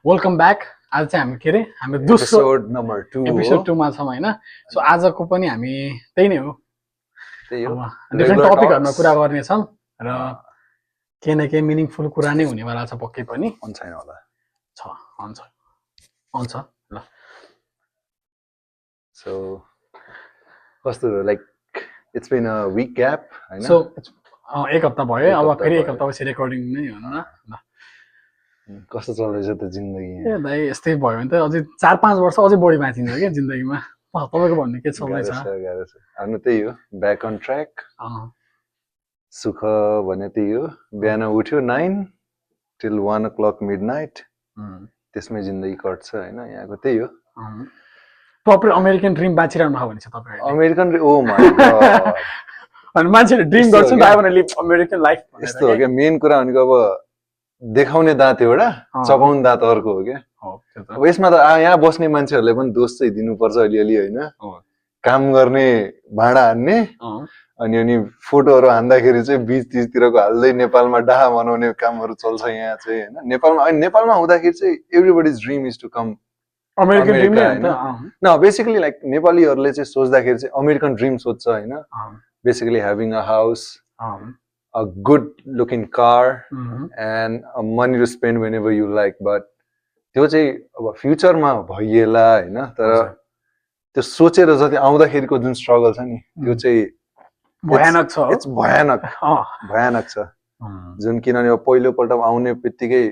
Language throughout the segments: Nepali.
Welcome back. आज चाहिँ हामी के अरे हाम्रो दोस्रो एपिसोड नम्बर 2 एपिसोड 2 मा छौँ हैन। सो आजको पनि हामी त्यही नै हो, त्यही हो डिफ्रेन्ट Regular टपिकहरुमा talks. कुरा गर्नेछौँ र केही न केही मिनिङफुल कुरा नै हुनेवाला छ पक्कै पनि हुन्छ छैन होला छ हुन्छ ल। सो कस्तो like it's been a week gap हैन सो एक हप्ता भयो, एक अब हप्ता फेरि एक भयो। हप्ता पछि रेकर्डिङ नै हो न। कस्तो चल्दैछ त जिन्दगी ए भाइ यस्तै भयो भने त अझै 4-5 वर्ष अझै बढी बाँचिन्छ क्या जिन्दगीमा। तपाईको भन्ने के चल्दैछ? गाह्रो छ हाम्रो त्यही हो ब्याक अन ट्र्याक सुख भने त्यही हो बिहान उठ्यो 9 till 1 o'clock midnight त्यसमै जिन्दगी कट्छ हैन यहाँको त्यही हो प्रपर अमेरिकन ड्रिम बाँचिरहनु भएको भने चाहिँ तपाईहरुले अमेरिकन ओ माय गॉड अनि मान्छेले ड्रिम यस्तो हो गर्छन् त क्या? I want to live American life भनेर यस्तो हो क्या मेन कुरा भनेको अब देखाउने दाँत एउटा चबाउने दाँत अर्को हो क्या हो त्यो त। अब यसमा त यहाँ बस्ने मान्छेहरूले पनि दोष चाहिँ दिनुपर्छ अलिअलि होइन काम गर्ने भाँडा हान्ने अनि फोटोहरू हान्दाखेरि चाहिँ बीच तिजतिरको हाल्दै नेपालमा डाहा बनाउने कामहरू चल्छ यहाँ चाहिँ होइन नेपालमा हुँदाखेरि चाहिँ everybody's dream is to come American dream America नै हो होइन न बेसिकली लाइक नेपालीहरूले चाहिँ सोच्दाखेरि चाहिँ अमेरिकन ड्रिम सोध्छ होइन basically having a house a good looking car and money to spend whenever you like but त्यो चाहिँ अब फ्युचरमा भइएला हैन तर त्यो सोचेर जति आउँदाखेरिको जुन स्ट्रगल छ नि त्यो चाहिँ भयानक छ। इट्स भयानक छ जुन किनभने अब पहिलोपल्ट आउने बित्तिकै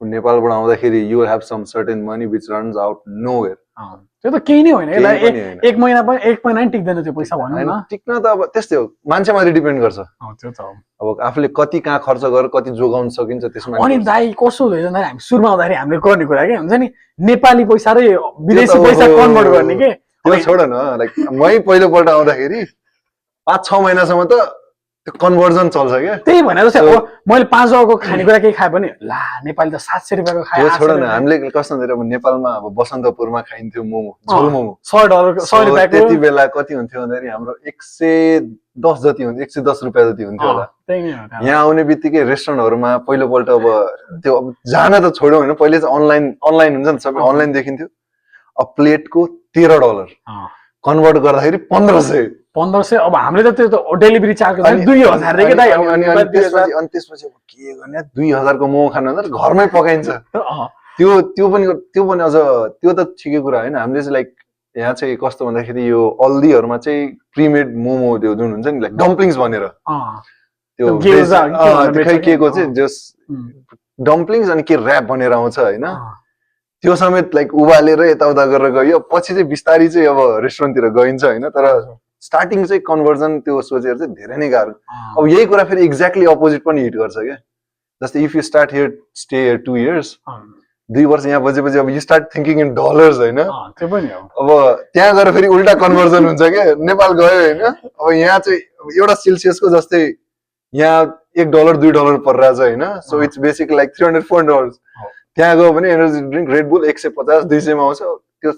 नेपालबाट आउँदाखेरि you will have some certain money which runs out nowhere त्यो त केही नै होइन एक महिना नि टिक्दैन त्यो पैसा भन्नु न। टिक्न त अब त्यस्तै हो मान्छेमाथि डिपेन्ड गर्छ त्यो त हो। अब आफूले कति कहाँ खर्च गरेर कति जोगाउन सकिन्छ त्यसमा अनि दाइ कस्तो हुँदैछ भन्दाखेरि हामी सुरुमा आउँदाखेरि हामीले गर्ने कुरा के हुन्छ नि नेपाली पैसा र विदेशी पैसा कन्भर्ट गर्ने के। त्यो छोड न लाइक मै पहिलोपल्ट आउँदाखेरि 5-6 महिनासम्म त त्यो कन्भर्जन चल्छ क्या त्यही भनेर चाहिँ अब मैले 5 रुपियाँको खानेकुरा केही खाए पनि ला नेपाली त 700 रुपियाँको खाए। त्यो छोड न हामीले कस्तो हुन्थ्यो अब नेपालमा अब बसन्तपुरमा खाइन्थ्यो मोमो झोल मोमो $100 रुपियाँको त्यति बेला कति हुन्थ्यो भन्दाखेरि हाम्रो 110 जति हुन्थ्यो 110 रुपियाँ जति हुन्थ्यो होला। यहाँ आउने बित्तिकै रेस्टुरेन्टहरूमा पहिलोपल्ट अब त्यो अब जान त छोड्यौँ होइन पहिले चाहिँ अनलाइन हुन्छ नि सबै अनलाइन देखिन्थ्यो अब प्लेटको $13 कन्भर्ट गर्दाखेरि 1500 अब हामीले त त्यो त डेलिभरी चार्ज 2000 रे के दाइ। अनि त्यसपछि अब के गर्ने 2000 को मोमो खानु भन्दा घरमै पकाइन्छ त्यो पनि अझ त्यो त ठिकै कुरा होइन हामीले चाहिँ लाइक यहाँ चाहिँ कस्तो भन्दाखेरि यो अल्दीहरूमा चाहिँ प्रिमेड मोमो त्यो जुन हुन्छ नि लाइक डम्पलिङ्स भनेर त्यो खै के को चाहिँ जस डम्पलिङ्स अनि के ऱ्याप भनेर आउँछ होइन त्यो समेत लाइक उबालेर यताउता गरेर गयो पछि चाहिँ बिस्तारी चाहिँ अब रेस्टुरेन्टतिर गइन्छ होइन तर स्टार्टिङ चाहिँ कन्भर्जन त्यो सोचेर चाहिँ धेरै नै गाह्रो। अब यही कुरा फेरि एक्ज्याक्टली अपोजिट पनि हिट गर्छ क्या जस्तै if you start here stay here 2 years 2 वर्ष यहाँ बसेपछि अब you start thinking in dollars होइन त्यो पनि हो। अब त्यहाँ गएर फेरि उल्टा कन्भर्जन हुन्छ क्या नेपाल गयो होइन अब यहाँ चाहिँ एउटा सेल्सियसको जस्तै यहाँ $1 $2 परिरहेछ होइन सो इट्स बेसिक लाइक $300-400 त्यहाँ गयो भने एनर्जी ड्रिङ्क रेडबुल 150-200 मा आउँछ त्यो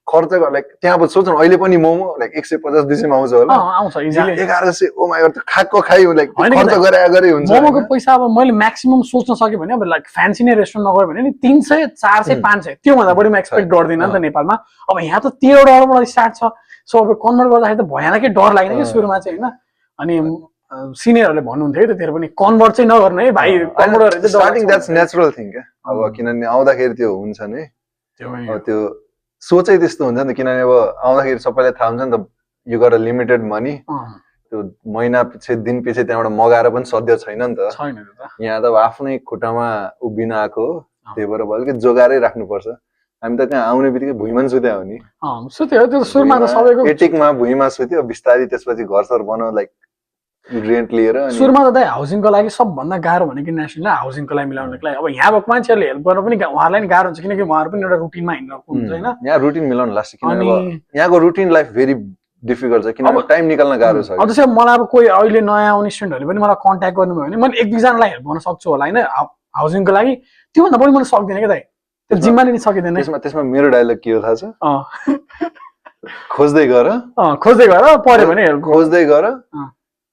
खर्च लाइक त्यहाँ अब सोच्नु अहिले पनि मोमो लाइक 150-200 मा आउँछ होला आउँछ इजिली 1100 ओ माय गॉड खाएको खाइ लाइक खर्च गरे हुन्छ मोमोको पैसा अब मैले म्याक्सिमम सोच्न सके भने अब लाइक फ्यान्सी नै रेस्टुरेन्ट नगयो भने नि 300 400 500 त्यो भन्दा बढी म एक्सपेक्ट गर्दिन नि त नेपालमा। अब यहाँ त $13 बाट स्टार्ट छ सो अब कन्भर्ट गर्दाखेरि त भयानकै डर लाग्ने के सुरुमा चाहिँ हैन। अनि सिनियरहरूले भन्नुहुन्थ्यो त्यतिखेर पनि कन्भर्ट चाहिँ नगर्नु है भाइ कन्भर्ट गरेर स्टार्टिङ द्याट्स नेचुरल थिङ क्या अब किनभने आउँदाखेरि त्यो हुन्छ नि त्यो सोचै त्यस्तो हुन्छ नि त किनभने अब आउँदाखेरि सबैलाई थाहा हुन्छ नि त you got a limited money त्यो महिना पछि दिन पछि त्यहाँबाट मगाएर पनि सध्य छैन नि त यहाँ त अब आफ्नै खुट्टामा उभिन आएको हो त्यही भएर भयो कि जोगाएरै राख्नुपर्छ। हामी त कहाँ आउने बित्तिकै भुइँमा सुत्या हो नि सुत्यो त्यो सुरुमा त सबैको एटिकमा भुइँमा सुत्यो बिस्तारै त्यसपछि घर बनाउ लाइक रेन्ट लिएर सुरुमा त दाइ हाउसिङको लागि सबभन्दा गाह्रो भनेको नेसनल हाउसिङको लागि मिलाउनको लागि अब यहाँ भएको मान्छेहरूले हेल्प गर्न पनि उहाँहरूलाई नि गाह्रो हुन्छ किनकि उहाँहरू पनि एउटा रुटिनमा हिँड्नु हुन्छ होइन यहाँ रुटिन मिलाउनु लाग्छ किनभने यहाँको रुटिन लाइफ भेरी डिफिकल्ट छ किनभने टाइम निकाल्न गाह्रो छ। अब त्यसै मलाई अब कोही अहिले नयाँ आउने स्टुडेन्टहरूले पनि मलाई कन्ट्याक्ट गर्नुभयो भने मैले 1-2जनालाई हेल्प गर्न सक्छु होला होइन हाउसिङको लागि त्योभन्दा बढी मैले सक्दिनँ क्या दाइ त्यो जिम्मा लिन सकिँदैन। त्यसमा मेरो डायलग के हो थाहा छ खोज्दै गर पर्यो भने खोज्दै गर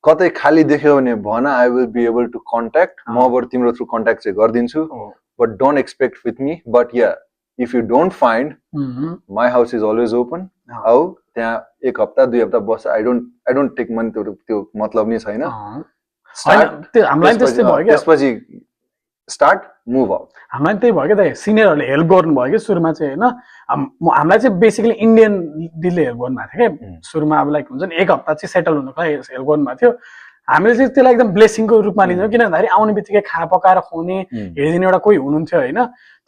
कतै खाली देख्यो भने भन I will be able to contact मबाट तिम्रो थ्रु कन्ट्याक्ट चाहिँ गरिदिन्छु but don't expect with me. But yeah, if you don't find, my house is always open. How त्यहाँ एक हप्ता 2 हप्ता बस्छ. I don't take money त्यो मतलब नि छैन. त्यसपछि start move out. हामीलाई त्यही भयो क्या, सिनियरहरूले हेल्प गर्नुभयो कि सुरुमा चाहिँ होइन. हामीलाई चाहिँ बेसिकली इन्डियन दिदीले हेल्प गर्नुभएको थियो क्या सुरुमा. अब लाइक हुन्छ नि एक हप्ता चाहिँ सेटल हुनुको लागि हेल्प गर्नुभएको थियो. हामीले चाहिँ त्यसलाई एकदम ब्लेसिङको रूपमा लिन्छौँ, किन भन्दाखेरि आउने बित्तिकै खाना पकाएर खुवाउने हेरिदिने एउटा कोही हुनुहुन्थ्यो होइन.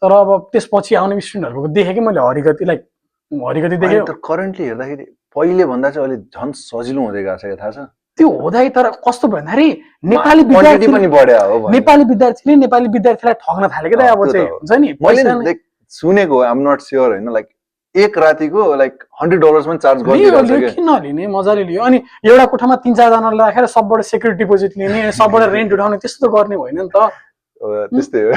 तर अब त्यसपछि आउने स्टुडेन्टहरूको देखेँ कि मैले हरिगति देखेँ. करेन्टली हेर्दाखेरि पहिले भन्दा चाहिँ अहिले झन् सजिलो हुँदै गएको छ, थाहा छ त्यो हुँदै. तर कस्तो भयो भन्दाखेरि नेपाली विद्यार्थीले नेपाली विद्यार्थीलाई ठग्न थाले कि अब चाहिँ हुन्छ नि. मैले सुनेको, आइ एम नट स्योर होइन, लाइक एक रातिको लाइक $100 पनि चार्ज गरिदिन्छ. किन लिने, मजाले लियो. अनि एउटा कोठामा 3-4 जनालाई राखेर सबबाट सेक्युरिटी डिपोजिट लिने, सबबाट रेन्ट उठाउने, त्यस्तो गर्ने होइन नि त. त्यस्तै हो.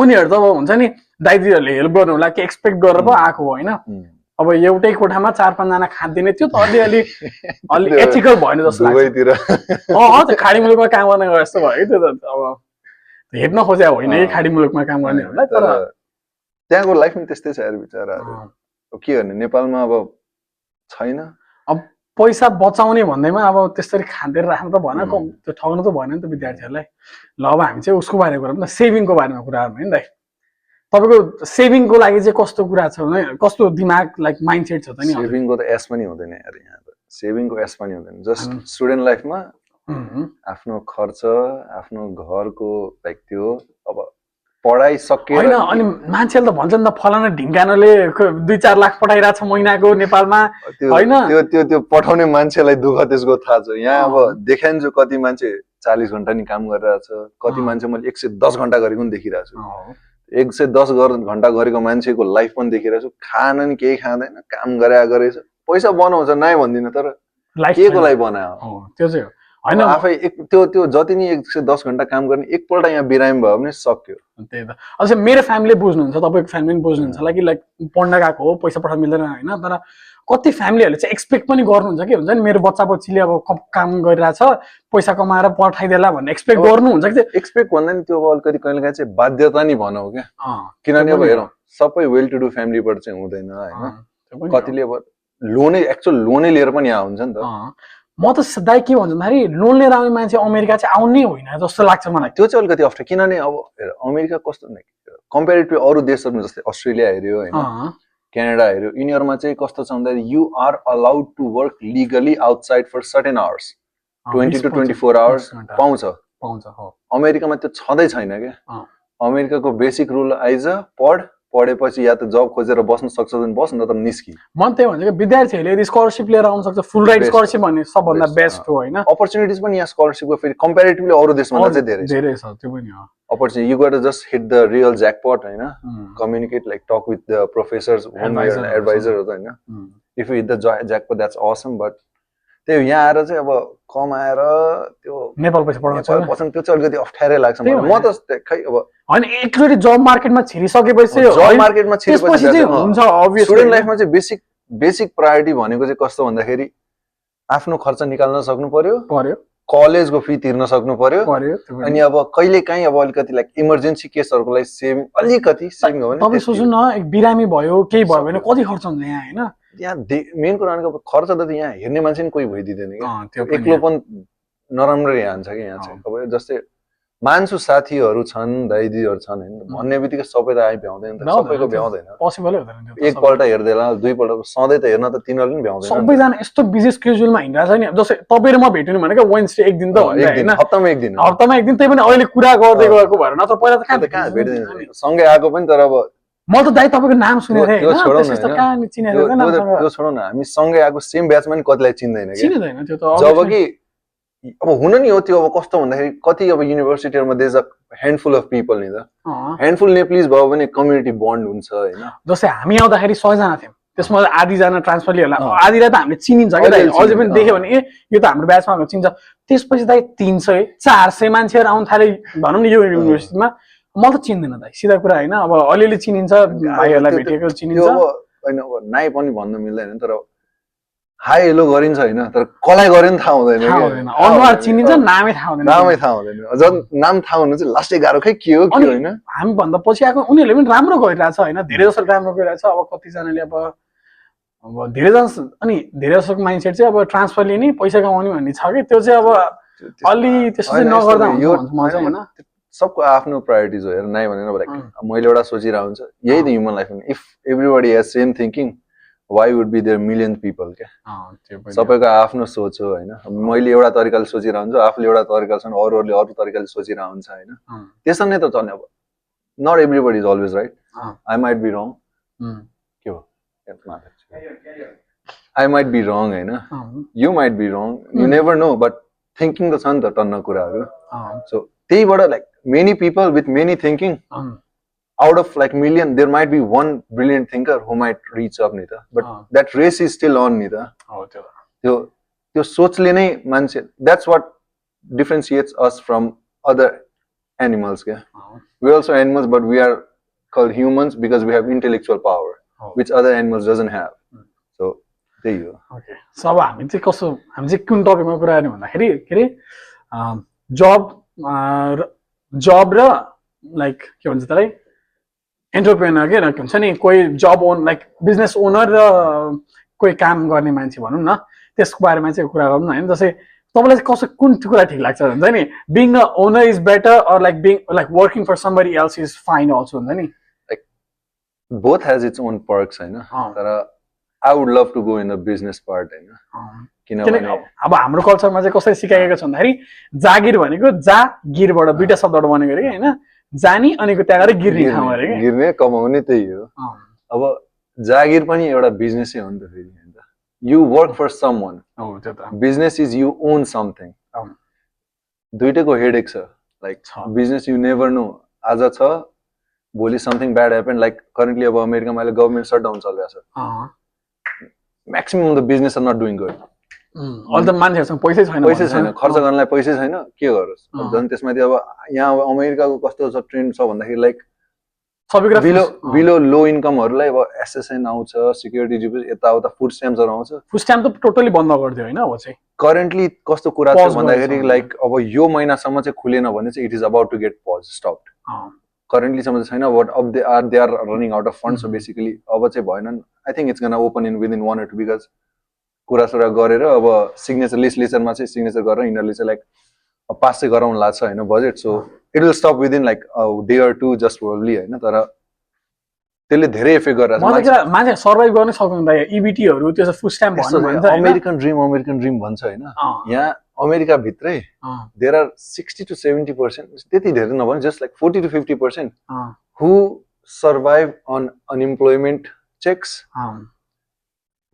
उनीहरू त अब हुन्छ नि दाइ दिदीहरूले हेल्प गर्नु होला के एक्सपेक्ट गरेर पो आएको हो होइन. अब एउटै कोठामा 4-5 जना खाँदिने त्यो त अलि एथिकल भएन जस्तो लाग्छ. खाडी मुलुकमा काम गर्न गए जस्तो भयो त्यो त. अब हेप्न खोजे होइन कि खाडी मुलुकमा काम गर्नेहरूलाई. तर त्यहाँको लाइफ पनि त्यस्तै छ यार बिचराहरू. के गर्ने, नेपालमा अब छैन. अब पैसा बचाउने भन्दैमा अब त्यसरी खाँदेर राख्नु त भएन, त्यो ठग्नु त भएन नि त विद्यार्थीहरूलाई. ल अब हामी चाहिँ उसको बारेमा कुरा गर्छौँ, सेभिङको बारेमा कुरा गर्छौँ नि दाइ. तपाईँको सेभिङको लागि चाहिँ कस्तो कुरा छ भने, कस्तो दिमाग लाइक माइन्डसेट छ त नि? सेभिङको त एस पनि हुँदैन यार यहाँ त. सेभिङको एस पनि हुँदैन. जस्ट स्टुडेन्ट लाइफमा आफ्नो खर्च, आफ्नो घरको लाइक त्यो अब पढाइ सकेर होइन. अनि मान्छेले त भन्छन् त फलाना ढिङ्गानले 2-4 लाख पठाइरहेछ महिनाको नेपालमा होइन. त्यो पठाउने मान्छेलाई दुःख त्यसको थाहा छ. यहाँ अब देखाइन्छु कति मान्छे 40 घण्टा नि काम गरिरहेछ, कति मान्छे मैले 110 घण्टा गरेको पनि देखिरहेको छु. 110 घण्टा गरेको मान्छेको लाइफ पनि देखिरहेको छु. खान नि केही खाँदैन, काम गरेछ, पैसा बनाउँछ नाइ भन्दिनँ, तर के को लागि बनायो त्यो चाहिँ होइन. आफै त्यो जति नि 110 घण्टा काम गर्ने एकपल्ट यहाँ बिरामी भयो भने सक्यो. त्यही त. अझ मेरो फ्यामिली बुझ्नुहुन्छ, तपाईँको फ्यामिली पनि बुझ्नुहुन्छ होला कि लाइक पढ्न गएको हो, पैसा पठाउन मिल्दैन होइन. तर कति फ्यामिलीहरूले चाहिँ एक्सपेक्ट पनि गर्नुहुन्छ कि हुन्छ नि मेरो बच्चा बच्चीले अब काम गरिरहेछ, पैसा कमाएर पठाइदेला भन्ने एक्सपेक्ट गर्नुहुन्छ कि. एक्सपेक्ट भन्दा नि त्यो अलिकति कहिलेकाहीँ चाहिँ बाध्यता नि भनौँ क्या. किनभने अब हेरौँ सबै वेल टु डु फ्यामिलीबाट चाहिँ हुँदैन होइन. कतिले अब एक्चुअल लोनै लिएर पनि यहाँ हुन्छ नि त. म त दाइ के भन्छ भन्दाखेरि लोन लिएर आउने मान्छे अमेरिका चाहिँ आउनै होइन जस्तो लाग्छ मलाई. त्यो चाहिँ अलिकति अप्ठ्यारो. किनभने अब अमेरिका कस्तो कम्पेरिटिभ अरू देशहरू जस्तै अस्ट्रेलिया हेऱ्यो होइन, क्यानाडा हेऱ्यो, यिनीहरूमा चाहिँ कस्तो छ भन्दाखेरि you are allowed to work legally outside for certain hours, 20 to 24 hours पाउँछ. अमेरिकामा त्यो छँदै छैन क्या. अमेरिकाको बेसिक रुल आइज पढेपछि या त जब खोजेर बस्न सक्छ भने बस्, न त निस्कि. म त्यही भन्छु कि विद्यार्थीहरूले यदि स्कलरसिप लिएर आउन सक्छ, फुल राइट स्कलरसिप भन्ने सबभन्दा बेस्ट हो होइन. अपर्च्युनिटिज पनि यहाँ स्कलरसिपको फेरि कम्पेरिटिभली अरू देशभन्दा चाहिँ धेरै छ. त्यो पनि हो opportunity. You got to just hit the real jackpot होइन. Communicate like talk with the professors, एडभाइजरहरू होइन. If you hit the jackpot that's awesome. But त्यही यहाँ आएर चाहिँ अब कमाएर त्यो नेपाल पैसा पढाउँछ त्यो चाहिँ अलिकति अप्ठ्यारै लाग्छ मलाई. म त खै अब होइन एकचोटि जब मार्केटमा छिरिसकेपछि जब मार्केटमा छिरिसकेपछि हुन्छ. अभियसली स्टुडेन्ट लाइफमा चाहिँ बेसिक प्रायोरिटी भनेको चाहिँ कस्तो भन्दाखेरि आफ्नो खर्च निकाल्न सक्नु पर्यो, कलेजको फी तिर्न सक्नु पर्यो. अनि अब कहिलेकाहीँ अब अलिकति लाइक इमर्जेन्सी केसहरूको लागि सेभिङ अलिकति सेभिङ हो भने. तपाईँ सोच्नु न एक बिरामी भयो केही भयो भने कति खर्च हुन्छ यहाँ होइन. यहाँ मेन कुरा भनेको खर्च त यहाँ हेर्ने मान्छे नि कोही भइदिँदैन क्या. एक्लो पनि नराम्ररी हान्छ कि यहाँ चाहिँ. अब जस्तै मान्छे साथीहरू छन्, दाइदीहरू छन् होइन, भन्ने बित्तिकै सबै त भ्याउँदैन, सबैको भ्याउँदैन. पोसिबलै हुँदैन. एकपल्ट हेर्दैन, दुईपल्ट, सधैँ त हेर्न त तिनीहरूले पनि भ्याउँदैन. सबैजना यस्तो बिजी स्केड्युलमा हिँडिरहेको छ नि. जस्तै तपाईँ र म भेट्नु भनेको वेडनेसडे एक दिन त होइन, हप्तामा एक दिन. त्यही पनि अहिले कुरा गर्दै गएको भएर नत्र पहिला त कहाँ भेट्दैन. सँगै आएको पनि, तर अब म त दाइ तपाईँको नाम सुनेको थिएँ. त्यो छोडौँ न, हामी सँगै आएको सेम ब्याचमा नि कतिलाई चिन्दैन त्यो त. जब कि अब हुन नि हो त्यो. अब कस्तो भन्दाखेरि कति अब युनिभर्सिटीहरूमा there is a handful of people नि त. ह्यान्डफुल नेप्लिज भयो भने कम्युनिटी बन्ड हुन्छ होइन. जस्तै हामी आउँदाखेरि 100 जना थियौँ, त्यसमा आधीजना ट्रान्सफर लिएला, आधीलाई त हामीले चिनिन्छ क्या दाइ. अझै पनि देख्यो भने यो त हाम्रो ब्याचमा चिन्छ. त्यसपछि दाइ 300-400 मान्छेहरू आउनु थाले भनौँ न यो युनिभर्सिटीमा. म त चिन्दैन दाइ, सिधा कुरा होइन. अब अलिअलि चिनिन्छ, भाइहरूलाई भेटेको चिनिन्छ होइन. अब नाइ पनि भन्न मिल्दैन, तर हाई हेलो गरिन्छ होइन तर कसलाई गर्यो नि थाहा हुँदैन थाहा हुँदैन अनुहार चिनिन्छ नामै थाहा हुँदैन नामै थाहा हुँदैन झन् नाम थाहा हुनु चाहिँ लास्टै गाह्रो खै के हो के अनि होइन हामी भन्दा पछि आएको उनीहरूले पनि राम्रो गरिरहेछ होइन धेरै जसो राम्रो गरिरहेछ अब कतिजनाले अब धेरै जसो अनि धेरै जसोको माइन्डसेट चाहिँ अब ट्रान्सफर लिने पैसा कमाउने भन्ने छ कि त्यो चाहिँ अब अलि त्यस्तो चाहिँ नगर्दा हुन्छ भन्छु म चाहिँ होइन सबको आफ्नो प्रायोरिटिज हो हेर नाइ भनेर लाइक मैले एउटा सोचिरहेको हुन्छ यही त human life if everybody has same thinking why would be there million people क्या सबैको आफ्नो सोच हो होइन मैले एउटा तरिकाले सोचिरहेको हुन्छ आफूले एउटा तरिकाले छन् अरूहरूले अरू तरिकाले सोचिरहेको हुन्छ होइन त्यसरी नै त चल्ने अब not everybody is always right I might be wrong के हो आई माइट बी रङ होइन you might be wrong you never know but thinking त छ नि त टन्न कुराहरू सो त्यहीबाट like many people with many thinking out of like million there might be one brilliant thinker who might reach up ni ta but that race is still on ni ta त्यो सोचले नै मान्छे that's what differentiates us from other animals kya we are also animals but we are called humans because we have intellectual power which other animals doesn't have so त्यही हो ओके सो अब हामी चाहिँ कसो हामी चाहिँ कुन टपिकमा कुरा गर्ने भन्दाखेरि के रे जब र लाइक के भन्छ त्यसलाई एन्टरप्रेनर के हुन्छ नि कोही जब ओन लाइक बिजनेस ओनर र कोही काम गर्ने मान्छे भनौँ न त्यसको बारेमा चाहिँ कुरा गरौँ न होइन जस्तै तपाईँलाई कसो कुन कुरा ठिक लाग्छ हुन्छ नि being a owner is better or like being like working for somebody else is fine also हुन्छ नि like both has it's own perks होइन तर I would love to go in the business part होइन किनभने अब हाम्रो कल्चरमा चाहिँ कसरी सिकाएको छ भन्दाखेरि जागिर भनेको जागिरबाट दुईटा शब्दबाट बनेको अरे होइन जानी अनिको त्यहाँ गएर गिर्ने ठाउँ अरे के गिर्ने कमाउने त्यही हो अब जागिर पनि एउटा बिजनेसै हो नि त फेरि you work for someone business is you own something दुइटैको हेडेक छ like business you never know आज छ भोलि something bad happen like currently अब अमेरिकामा अहिले गभर्मेन्ट सटडाउन चलिरहेको छ maximum the business are not doing good अहिले त मान्छेहरूसँग पैसै छैन खर्च गर्नलाई पैसै छैन के गरोस् झन् त्यसमाथि अब यहाँ अमेरिकाको कस्तो छ ट्रेन्ड छ भन्दाखेरि लाइक बिलो लो इन्कमहरूलाई अब एसएसएन आउँछ सिक्युरिटी डिपोजिट यताउता फुड स्ट्याम्प्सहरू आउँछ फुड स्ट्याम्प त टोटली बन्द गरिदियो होइन अब चाहिँ करेन्टली कस्तो कुरा छ भन्दाखेरि लाइक अब यो महिनासम्म चाहिँ खुलेन भने चाहिँ it is about to get pause stopped करेन्टलीसम्म चाहिँ छैन बट अब they are running out of fund so basically अब चाहिँ भएनन् I think it's gonna open in within 1 or 2 because कुरासुरा गरेर अब सिग्नेचर लिस्टरमा चाहिँ सिग्नेचर गरेर यिनीहरूले चाहिँ लाइक पास चाहिँ गराउनु लाग्छ होइन budget so it will stop within like day or 2 just probably होइन तर त्यसले धेरै इफेक्ट गरेर मान्छे सर्भाइभ गर्न सक्दैन इबिटीहरू त्यो फुड स्ट्याम्प भन्छ अमेरिकन ड्रिम भन्छ होइन यहाँ अमेरिका भित्रै देयर आर 60 to 70% त्यति धेरै नभने just like 40 to 50% who survive on unemployment checks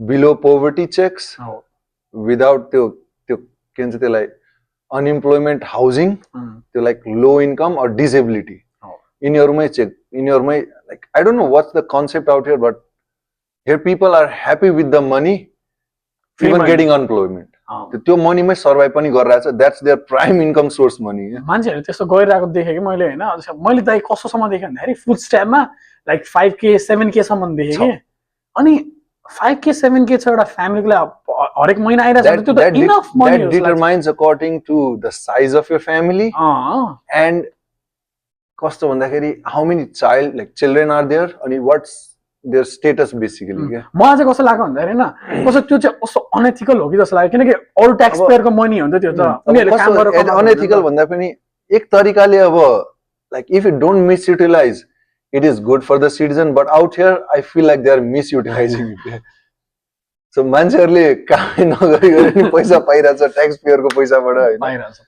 below poverty checks without त्यो के भन्छ त्यसलाई अनइम्प्लोइमेन्ट हाउसिङ त्यो like low income or disability यिनीहरूमै चेक यिनीहरूमै like I don't know what's the concept out here but here people are happy with the money even getting unemployment त्यो मनीमै सर्भाइभ पनि गरिरहेछ that's their prime income source money मान्छेहरू त्यस्तो गरिरहेको देखेँ कि मैले होइन मैले त कस्तोसम्म देखेँ भन्दाखेरि फुड स्ट्याम्पमा लाइक 5K 7K सम्म देखेँ कि अनि 5K 7K छ एउटा फ्यामिलीको हरेक महिना आइरहेको छ त्यो त enough money that determines according to the size of your family and कस्तो भन्दाखेरि how many children are there अनि what's their status basically के मलाई चाहिँ कस्तो लाग्यो भन्दाखेरि हैन कस्तो त्यो चाहिँ कस्तो अनएथिकल हो कि जस्तो लाग्यो किनकि अरु ट्याक्स पेयरको मनी हो नि त त्यो त उनीहरुले काम गरेर अनएथिकल भन्दा पनि एक तरिकाले अब like if you don't misutilize it is good for the citizen but out here I feel like they are misutilizing it so मान्छेहरुले काम नगरी पैसा पाइराछ ट्याक्स पेयरको पैसाबाट हैन पाइराछ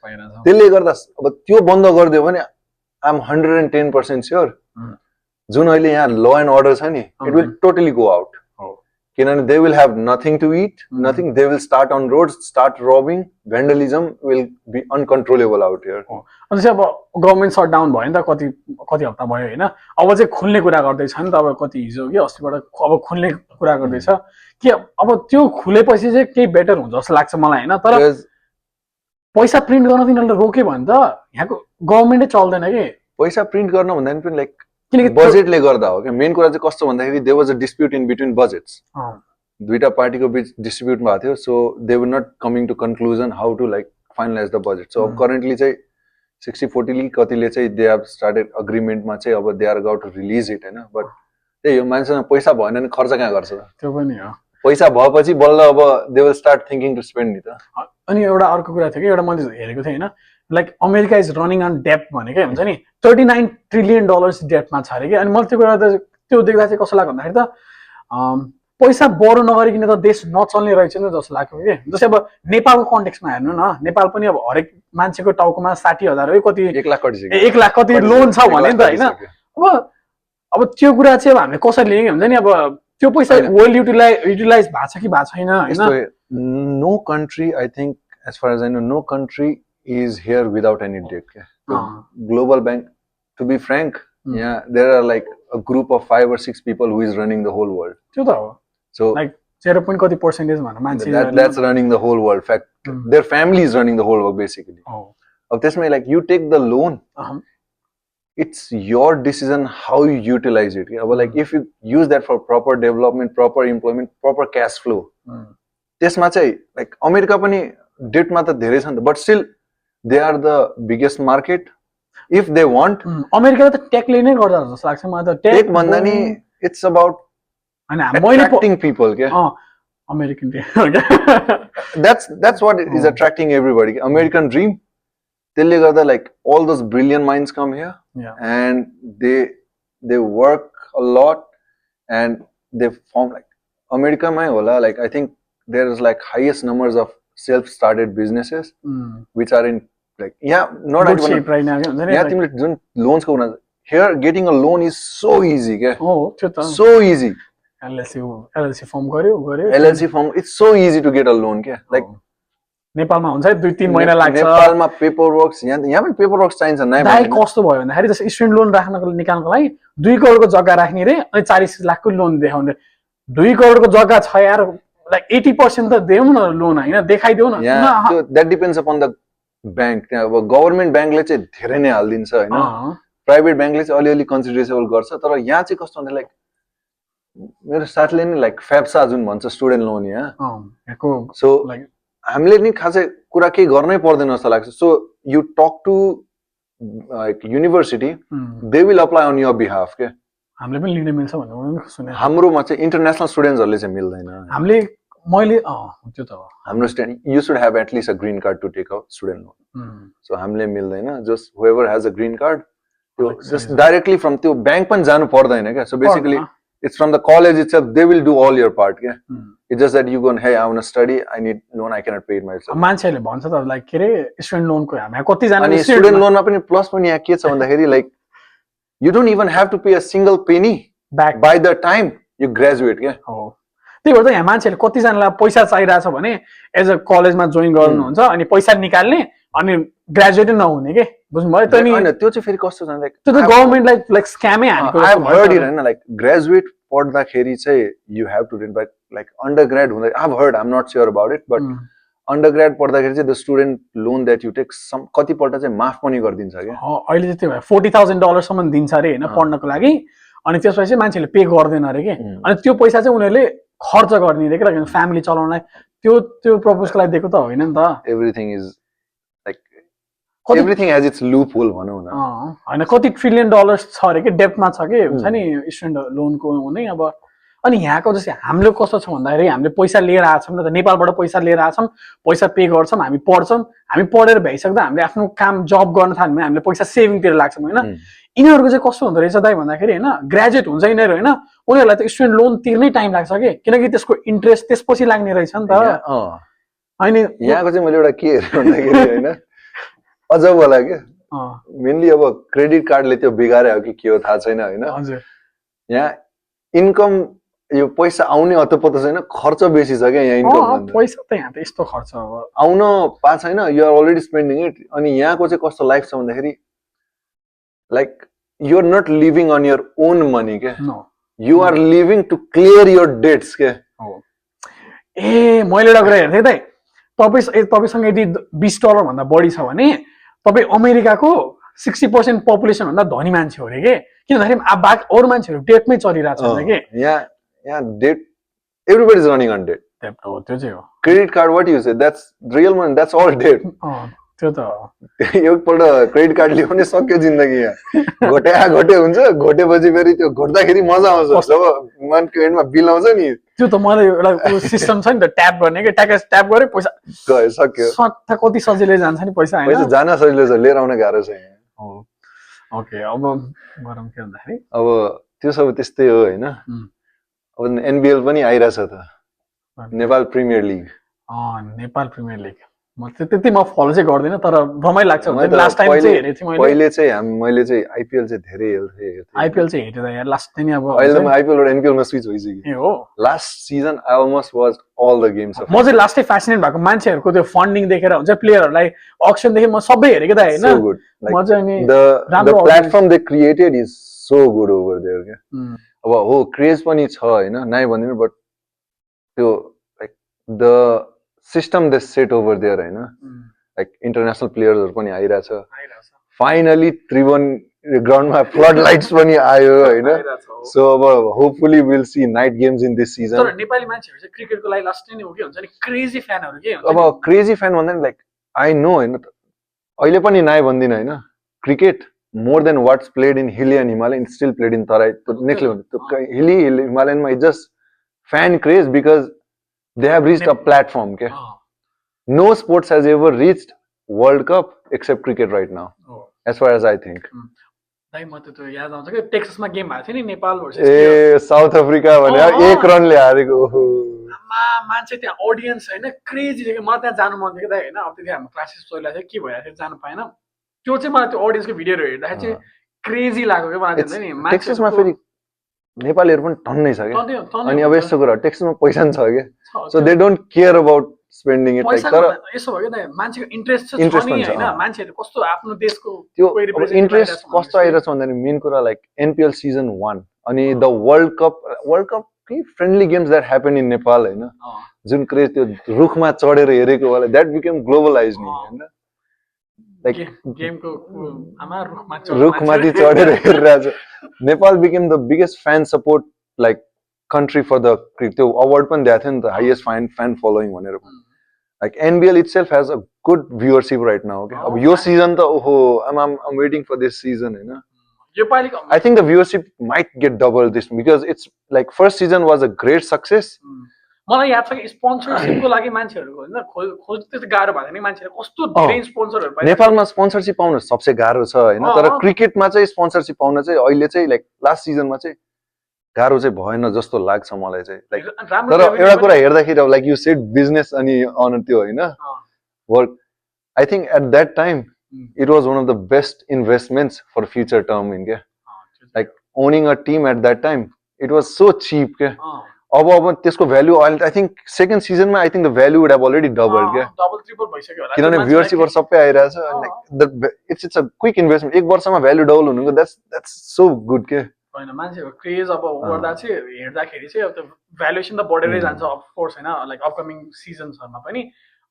त्यसले गर्दा अब त्यो बन्द गर्दियो भने I am 110% sure जुन अहिले यहाँ law and order छ नि it will totally go out किनभने they will have nothing to eat nothing they will start on roads start robbing vandalism will be uncontrollable out here अनि चाहिँ अब गभर्नमेन्ट शटडाउन भयो नि त कति हप्ता भयो हैन अब चाहिँ खुल्ने कुरा गर्दै छ नि त अब कति हिजो कि अस्तिबाट अब खुल्ने कुरा गर्दै छ के अब त्यो खुलेपछि चाहिँ केही बेटर हुन्छ जस्तो लाग्छ मलाई हैन तर पैसा प्रिन्ट गर्न तिनीहरूले रोक्यो भने त यहाँको गभर्नमेन्टै चल्दैन के पैसा प्रिन्ट गर्न भन्दा पनि लाइक किनकि बजेटले गर्दा हो के मेन कुरा चाहिँ कस्तो भन्दाखेरि there was a dispute in between budgets दुईटा पार्टीको बीच डिस्ट्रिब्युट भएको थियो so they were not coming to conclusion how to like finalize the budget so अब करेन्टली चाहिँ 60-40 कतिले चाहिँ दे हेभ स्टार्टेड अग्रिमेन्टमा चाहिँ अब they are got to release it होइन बट त्यही हो मान्छेसँग पैसा भएन भने खर्च कहाँ गर्छ त्यो पनि हो पैसा भएपछि बल्ल अब they will start thinking to spend नि त अनि एउटा अर्को कुरा थियो कि एउटा मैले हेरेको थिएँ होइन like America is running on debt भनेकै हुन्छ नि $39 ट्रिलियन डेपमा छ अरे कि अनि मैले त्यो कुरा त त्यो देख्दा चाहिँ कस्तो लाग्यो भन्दाखेरि त पैसा बढो नगरिकन त देश नचल्ने रहेछ नि जस्तो लाग्यो कि जस्तै अब नेपालको कन्टेक्समा हेर्नु न नेपाल पनि अब हरेक मान्छेको टाउकोमा 60,000 कति 1 लाख कति 1 लाख कति लोन छ भने नि त होइन अब त्यो कुरा चाहिँ अब हामीले कसरी लिने हुन्छ नि अब त्यो पैसा वेल युटिलाइज भएको छ कि भएको छैन होइन no country I think as far as I know no country is here without any debt global bank to be frank यहाँ there are like a group of 5 or 6 people who is running the whole world. त्यो त हो So like 0. कति percentage भनेर मान्छे that's running the whole world. Fact their family is running the whole world basically. Of त्यसमा like you take the loan. It's your decision how you utilize it. But like if you use that for proper development, proper employment, proper cash flow. त्यसमा चाहिँ like अमेरिका पनि डेटमा त धेरै छ नि त but still they are the biggest market. If they want अमेरिकाले त टेकले नै गर्दा जस्तो लाग्छ मलाई त टेक भन्दा नि इट्स अबाउट attracting people के American dream that's what is attracting everybody American dream त्यसले गर्दा like all those brilliant minds come here and they work a lot and they form like America mai hola like I think there is like highest numbers of self started businesses which are in like not good shape right now तिमीले जुन लोन्स को here getting a loan is so easy के त्यो त so easy LLC form गर्यो LLC form it's so easy to get a loan के like नेपालमा हुन्छ 2-3 महिना लाग्छ नेपालमा पेपर वर्क्स यहाँ पनि पेपर वर्क्स चाहिन्छ नै दाइ कस्तो भयो भन्दाखेरि जस्तो स्टुडेन्ट लोन राख्नको निकाल्नको लागि 2 करोडको जग्गा राख्ने रे अनि 40 लाखको लोन देखाउने 2 करोडको जग्गा छ यार लाइक 80% त देऊ न लोन हैन देखाइदेऊ न that depends upon the bank अब गभर्नमेन्ट ब्याङ्कले चाहिँ धेरै नै हालिदिन्छ होइन प्राइभेट ब्याङ्कले चाहिँ अलिअलि कन्सिडरेबल गर्छ तर यहाँ चाहिँ कस्तो हुन्छ लाइक मेरो साथीले नि लाइक फ्याप्सा जुन भन्छ स्टुडेन्ट लोन यहाँ सो हामीले नि खासै कुरा केही गर्नै पर्दैन जस्तो लाग्छ so you talk to like university they will apply on your behalf के हामीले पनि लिन मिल्छ भन्ने सुने हाम्रोमा चाहिँ इन्टरनेसनल स्टुडेन्ट्सहरूले चाहिँ मिल्दैन हामीले मैले त्यो त हो हाम्रो student you should have at least a green card to take a student loan so हामीले मिल्दैन just whoever has a green card त्यो जस्ट डाइरेक्टली फ्रम त्यो ब्याङ्क पनि जानु पर्दैन क्या so basically it's from the college itself they will do all your part yeah it's just that you go hey I want to study I need loan I cannot pay it myself मान्छेले भन्छ त लाइक के रे स्टुडेन्ट लोनको हामी कति जना अनि स्टुडेन्ट लोनमा पनि प्लस पनि यहाँ के छ भन्दाखेरि like you don't even have to pay a single penny back by the time you graduate के हो त्यही भएर त यहाँ मान्छेले कति जनालाई पैसा चाहिरहेछ भने एज अ कलेजमा जोइन गर्नुहुन्छ अनि पैसा निकाल्ने अनि ग्रेजुएट नहुने के बुझ्नुभयो त नि हैन त्यो चाहिँ फेरि कस्तो छ लाइक त्यो त गभर्नमेन्ट लाइक स्क्यामै हानेको आई हैव हर्ड इट हैन लाइक ग्रेजुएट पढ्दाखेरि चाहिँ you have to rent like undergrad हुँदा I have heard I am not sure about it but undergrad पढ्दाखेरि चाहिँ the student loan that you take some कतिपल्ट चाहिँ माफ पनि गरिदिन्छ क्या अहिले चाहिँ त्यो भयो $40,000 सम्म दिन्छ अरे हैन पढ्नको लागि अनि त्यसपछि मान्छेले पे गर्दैन अरे के अनि त्यो पैसा चाहिँ उनीहरूले खर्च गर्ने रे के फ्यामिली चलाउनलाई त्यो प्रपोजको लागि दिएको त होइन नि त everything is like everything has its loop hole भनौँ न हैन कति $1 ट्रिलियन छ अरे के डेप्टमा छ के हुन्छ नि स्टुडेन्ट लोनको हुने अब अनि यहाँको जस्तै हामीले कस्तो छ भन्दाखेरि हामीले पैसा लिएर आछौँ न त नेपालबाट पैसा लिएर आछौँ पैसा पे गर्छौँ हामी पढ्छौँ हामी पढेर भइसक्दा हामीले आफ्नो काम जब गर्न थाल्यौँ हामीले पैसा सेभिङतिर लाग्छौँ होइन यिनीहरूको चाहिँ कस्तो हुँदो रहेछ दाइ भन्दाखेरि होइन ग्रेजुएट हुन्छ यिनीहरू होइन उनीहरूलाई त स्टुडेन्ट लोन तिर्नै टाइम लाग्छ कि किनकि त्यसको इन्ट्रेस्ट त्यसपछि लाग्ने रहेछ नि त होइन यहाँको चाहिँ मैले एउटा के हेरेँ भन्दाखेरि होइन अझ होला क्या मेनली अब क्रेडिट कार्डले त्यो बिगारे हो कि के हो थाहा छैन होइन यहाँ इन्कम यो पैसा आउने अतपत्त छैन खर्च बेसी छ क्या यहाँ इन्कम पैसा त यहाँ त यस्तो खर्च अब आउन पाएको छैन you are already spending it अनि यहाँको चाहिँ कस्तो लाइफ छ भन्दाखेरि like you are not living on your own money के you are living to clear your debts के ए मैले एउटा कुरा हेर्थेँ त तपाईँसँग यदि $20 भन्दा बढी छ भने तपाईँ अमेरिकाको 60% पपुलेसन भन्दा धनी मान्छे हो अरे के किन भन्दाखेरि अब अरू मान्छेहरू डेटमै चलिरहेको छ कि यहाँ date everybody is running on debt. Debt हो त्यो चाहिँ हो Credit card, what you say? That's real money. That's all debt. त्यो त हो एकपल्ट क्रेडिट कार्ड ल्याउने सक्यो जिन्दगी यहाँ घोटे हुन्छ घोटेपछि फेरि त्यो घोट्दाखेरि मजा आउँछ जब मन्थको एन्डमा बिल आउँछ नि त्यो त मलाई एउटा सिस्टम छ नि त ट्याप गर्ने के ट्याप गरे पैसा गयो सक्यो सट्टा कति सजिलै जान्छ नि पैसा हैन पैसा जान सजिलो छ लिएर आउन गाह्रो छ यहाँ ओके अब गरम के भन्दाखेरि अब त्यो सब त्यस्तै हो हैन अब एनबिएल पनि आइराछ त Nepal premier league Nepal premier league म त्यति म फलो चाहिँ गर्दिन तर रमाइलो लाग्छ लास्ट टाइम चाहिँ हेरेको थिएँ मैले पहिले चाहिँ मैले चाहिँ आइपिएल चाहिँ धेरै हेर्थेँ आइपिएल चाहिँ हेरेर यार लास्ट टाइम अब अहिले म आइपिएल र एनपिएल मा स्विच भइसक्यो ए हो last season I almost watch all the games म चाहिँ लास्टै फ्यासिनेट भएको मान्छेहरुको त्यो फन्डिङ देखेर हुन्छ प्लेयरहरुलाई अक्सन देखे म सबै हेरेको त हैन so good like म चाहिँ नि the platform they created is so good over there के अब हो क्रेज पनि छ हैन नाइ भन्दिन बट त्यो like the system they set over there हैन लाइक इन्टरनेशनल प्लेयर्सहरु पनि आइराछ फाइनली त्रिभुवन ग्राउन्डमा फ्लड लाइट्स पनि आयो हैन सो अब hopefully will see night games in this season तर नेपाली मान्छेहरु चाहिँ क्रिकेटको लागि लास्ट नै हो के हुन्छ नि क्रेजी फ्यानहरु के हुन्छ अब क्रेजी फ्यान भन्दा नि लाइक आई नो हैन अहिले पनि नाइ भन्दिन हैन cricket more than what's played in hilly and Himalayan, it's still played in Tarai. So next level, hilly Himalayan is just fan craze because they have reached a platform. Okay? No sports has ever reached World Cup except cricket right now, as far as I think. दाइ म त याद आउँछ के टेक्सासमा गेम भएको थियो नि नेपाल भर्सेस ए साउथ अफ्रिका भनेर एक रनले हारेको ओहो मान्छे त्यहाँ ऑडियन्स हैन क्रेजी थियो म त्यहाँ जानु मन थियो दाइ हैन अब त्यहाँ हाम्रो क्लासेस चलिरहेको थियो के भइरहेको थियो जानु पाएन त्यो चाहिँ मलाई त्यो ऑडियन्सको भिडियोहरु हेर्दा चाहिँ क्रेजी लाग्यो के मलाई चाहिँ नि टेक्सासमा फेरि नेपालीहरु पनि टन्नै छ के अनि अब यस्तो कुरा टेक्सासमा पैसा छ के so they don't care about spending it like तर यसो भयो के मान्छेको इन्ट्रेस्ट छ नि हैन मान्छेहरु कस्तो आफ्नो देशको त्यो इन्ट्रेस्ट कस्तो आइरहेछ भन्दा नि मेन कुरा लाइक एनपीएल सिजन 1 अनि द वर्ल्ड कप कि friendly games that happen in Nepal हैन जुन क्रेज त्यो रुखमा चढेर हेरेको वाला दैट बिकेम ग्लोबलाइज्ड नि हैन लाइक गेमको आमा रुखमाथि चढेर हेरिरहेछ Nepal became the biggest fan support like country for the त्यो अवार्ड पनि दिएको थियो नि त हाईएस्ट फ्यान फलोइङ भनेर like NBL itself has a good viewership right now okay अब यो सिजन त ओहो I'm waiting for this season हैन यो पालिको I think the viewership might get double this because it's like first season was a great success मलाई याद छ कि स्पोन्सरशिपको लागि मान्छेहरुको हैन खोज त्यस्तो गाह्रो भएको नि मान्छेले कस्तो धेरै स्पोन्सरहरु पाइन्छ नेपालमा स्पोन्सरशिप पाउन सबसे गाह्रो छ हैन तर क्रिकेटमा चाहिँ स्पोन्सरशिप पाउन चाहिँ अहिले चाहिँ लाइक लास्ट सिजनमा चाहिँ गाह्रो चाहिँ भएन जस्तो लाग्छ मलाई चाहिँ लाइक तर एउटा कुरा हेर्दाखेरि अब लाइक यु सेड बिजनेस अनि अन त्यो हैन work I think at that time it was one of the best investments for future term in के like owning a team at that time it was so cheap के अब त्यसको भ्यालु अहिले आई थिंक सेकेन्ड सिजनमा I think the value would have already double के डबल ट्रिपल भइसक्यो होला किनभने भ्युअरशिपहरु सबै आइरहेछ like it's a quick investment एक वर्षमा भ्यालु डबल हुनुको द्याट्स सो गुड के हैन मान्छेको क्रेज अब गर्दा चाहिँ हेर्दाखेरि चाहिँ अब त्यो भ्यालुएसन त बढेरै जान्छ अफ कोर्स हैन लाइक अपकमिङ सिजन्सहरुमा पनि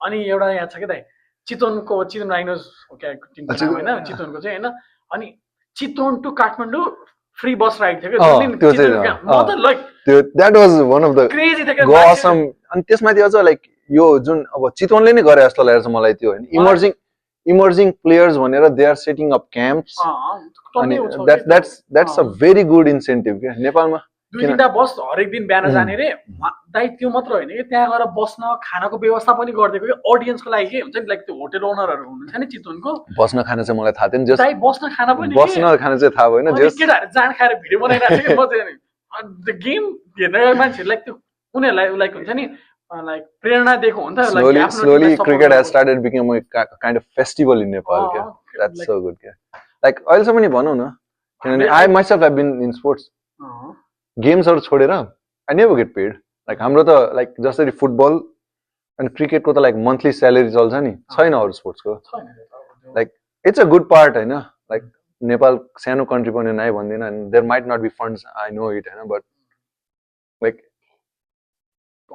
अनि एउटा याद छ के दाइ चितवन राइनोज हो क्या टिमको नाम हैन चितवनको चाहिँ हैन अनि Chitwan to Kathmandu free bus ride थियो के म त लाइक त्यो that was one of the crazy थियो awesome अनि त्यसमाथि अझ लाइक यो जुन अब चितवनले नै गरे जस्तो लागेछ मलाई त्यो हैन इमर्जिङ प्लेयर्स भनेर they are setting up camps अनि that's a very good incentive के नेपालमा दुई तीनटा बस हरेक दिन बिहान जाने रे दाइ त्यो मात्र हैन के त्यहाँ गएर बस्न खानाको व्यवस्था पनि गर्दिएको के ऑडियन्सको लागि के हुन्छ नि लाइक त्यो होटल ओनरहरु हुनुहुन्छ नि चितवनको बस्न खाना चाहिँ मलाई थाहा थिएन जस्ट दाइ बस्न खाना पनि बस्न खाना चाहिँ थाहा भएन जस्ट केटाहरु जान खाएर भिडियो बनाइराखेको के म चाहिँ द गेम हेर्न मान्छेहरु लाइक त्यो उनीहरुलाई लाइक हुन्छ नि लाइक प्रेरणा दिएको हो नि त like slowly cricket has started becoming a kind of festival in Nepal के that's so good के लाइक अहिलेसम्म नि भनौँ न किनभने I myself have been in sports गेम्सहरु छोडेर I never get paid like हाम्रो त लाइक जसरी फुटबल अनि क्रिकेटको त लाइक मन्थली स्यालेरी चल्छ नि छैन अरु स्पोर्ट्सको like it's a good part हैन लाइक नेपाल सानो कन्ट्री पनि नाइ भन्दिन and there might not be funds I know it हैन but like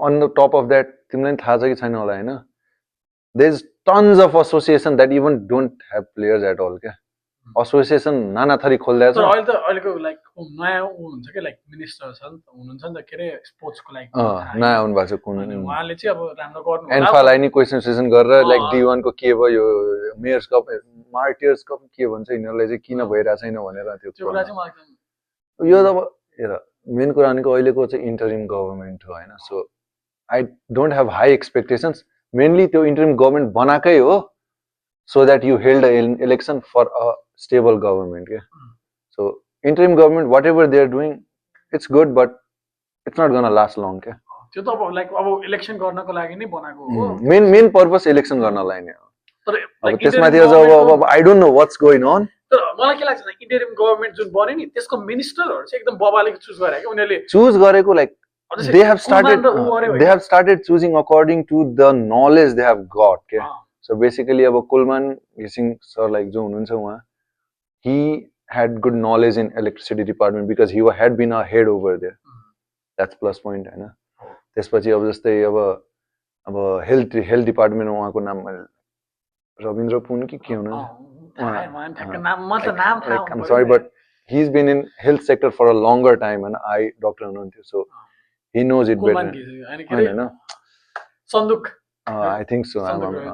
on the top of that तिमीलाई थाहा छ कि छैन होला हैन there is tons of association that even don't have players at all के एसोसिएसन नाना थरी खोल्दै तर छ अहिले त अहिलेको लाइक नयाँ हुन्छ कि लाइक मिनिस्टर छ नि त हुनुहुन्छ नि त के अरे स्पोर्ट्सको लागि नयाँ आउनु भएको छ कुन अनि उहाँले चाहिँ अब राम्रो गर्नु एन्फालाई नि क्वेसन सेसन गरेर लाइक अँ। D1 को के भयो मेयर्स कप मार्टियर्स कप के भन्छ यिनीहरूलाई चाहिँ किन भइरहेको छैन भनेर त्यो त्यो कुरा चाहिँ मलाई एकदम यो त अब हेर मेन कुरा भनेको अहिलेको चाहिँ इन्टरिम गभर्मेन्ट हो होइन so I don't have high expectations mainly त्यो इन्टरिम गभर्मेन्ट बनाएकै हो so that you held election for a stable government क्या so interim government whatever they are doing it's good but it's not gonna last long क्या त्यो त अब लाइक अब इलेक्सन गर्नको लागि नै बनाएको हो मेन पर्पस इलेक्सन गर्नलाई नै हो तर अब like त्यसमाथि interim अझ government अब I don't know what's going on तर मलाई के लाग्छ भने इन्टरिम गभर्मेन्ट जुन बन्यो नि त्यसको मिनिस्टरहरू चाहिँ एकदम बबालेको चुज गरे क्या उनीहरूले चुज गरेको लाइक अझै they have started कुलमान र ऊ गरे they have started choosing according to the knowledge they have got okay होइन। so basically अब कुलमान घिसिङ सर लाइक जो हुनुहुन्छ उहाँ he had good knowledge in electricity department because he had been a head over there that's plus point हैन त्यसपछि अब जस्तै अब हेल्थ डिपार्टमेन्ट उहाँको नाम रविन्द्र पुन कि के हुनु I'm sorry but he's been in health sector for a longer time and I doctor हुनुहुन्थ्यो so he knows it better हैन सन्दुक I think so. Something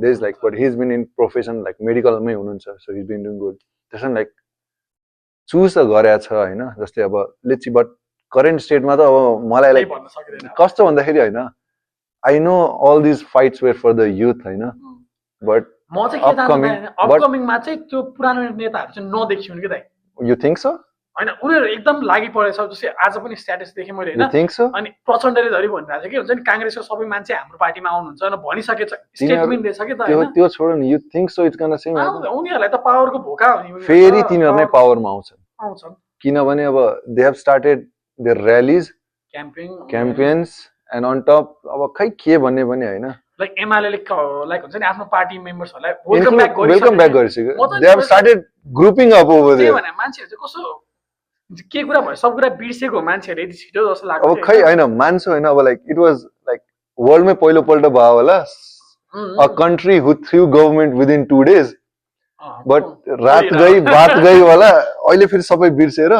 There's like, but he's been in profession like medical may hununcha, so he's been doing good. There's like choose त गरेछ हैन जस्तै अब let's see but current state मा त अब मलाई like भन्न सकिदैन कस्तो भन्दाखेरि हैन I know all these fights were for the youth हैन but म चाहिँ के upcoming जान्छु अपकमिङमा चाहिँ त्यो पुरानो नेताहरू चाहिँ नदेखिउन् कि दाइ you think so? होइन उनीहरू एकदम लागि परेछ जस्तै आज पनि स्ट्याटस देखेँ मैले You होइन think so? अनि प्रचण्डले धरि भनिरहेको छ कि हुन्छ नि काङ्ग्रेसको सबै मान्छे हाम्रो पार्टीमा आउनुहुन्छ भनेर भनिसकेछ स्टेटमेन्ट दिएछ कि त त्यो होइन त्यो छोड न you think so it's gonna say उनीहरूलाई त पावरको भोका हो नि फेरि तिनीहरु नै पावरमा आउँछन् आउँछन् किनभने अब they have started their rallies campaigns and on top अब खै के भन्ने पनि हैन लाइक एमाले लाइक हुन्छ नि आफ्नो पार्टी मेम्बर्सहरूलाई वेलकम ब्याक गरिसक्यो they have started grouping up over त्यही there भने मान्छेहरू चाहिँ कस्तो के कुरा भयो सब कुरा बिर्सेको मान्छेहरू यति छिटो जस्तो लाग्छ अब खै हैन मान्छे हैन अब लाइक इट वाज लाइक वर्ल्डमै पहिलो पल्ट भयो होला a country who threw government within 2 days but रात गई बात गई होला अहिले फेरि सबै बिर्सेर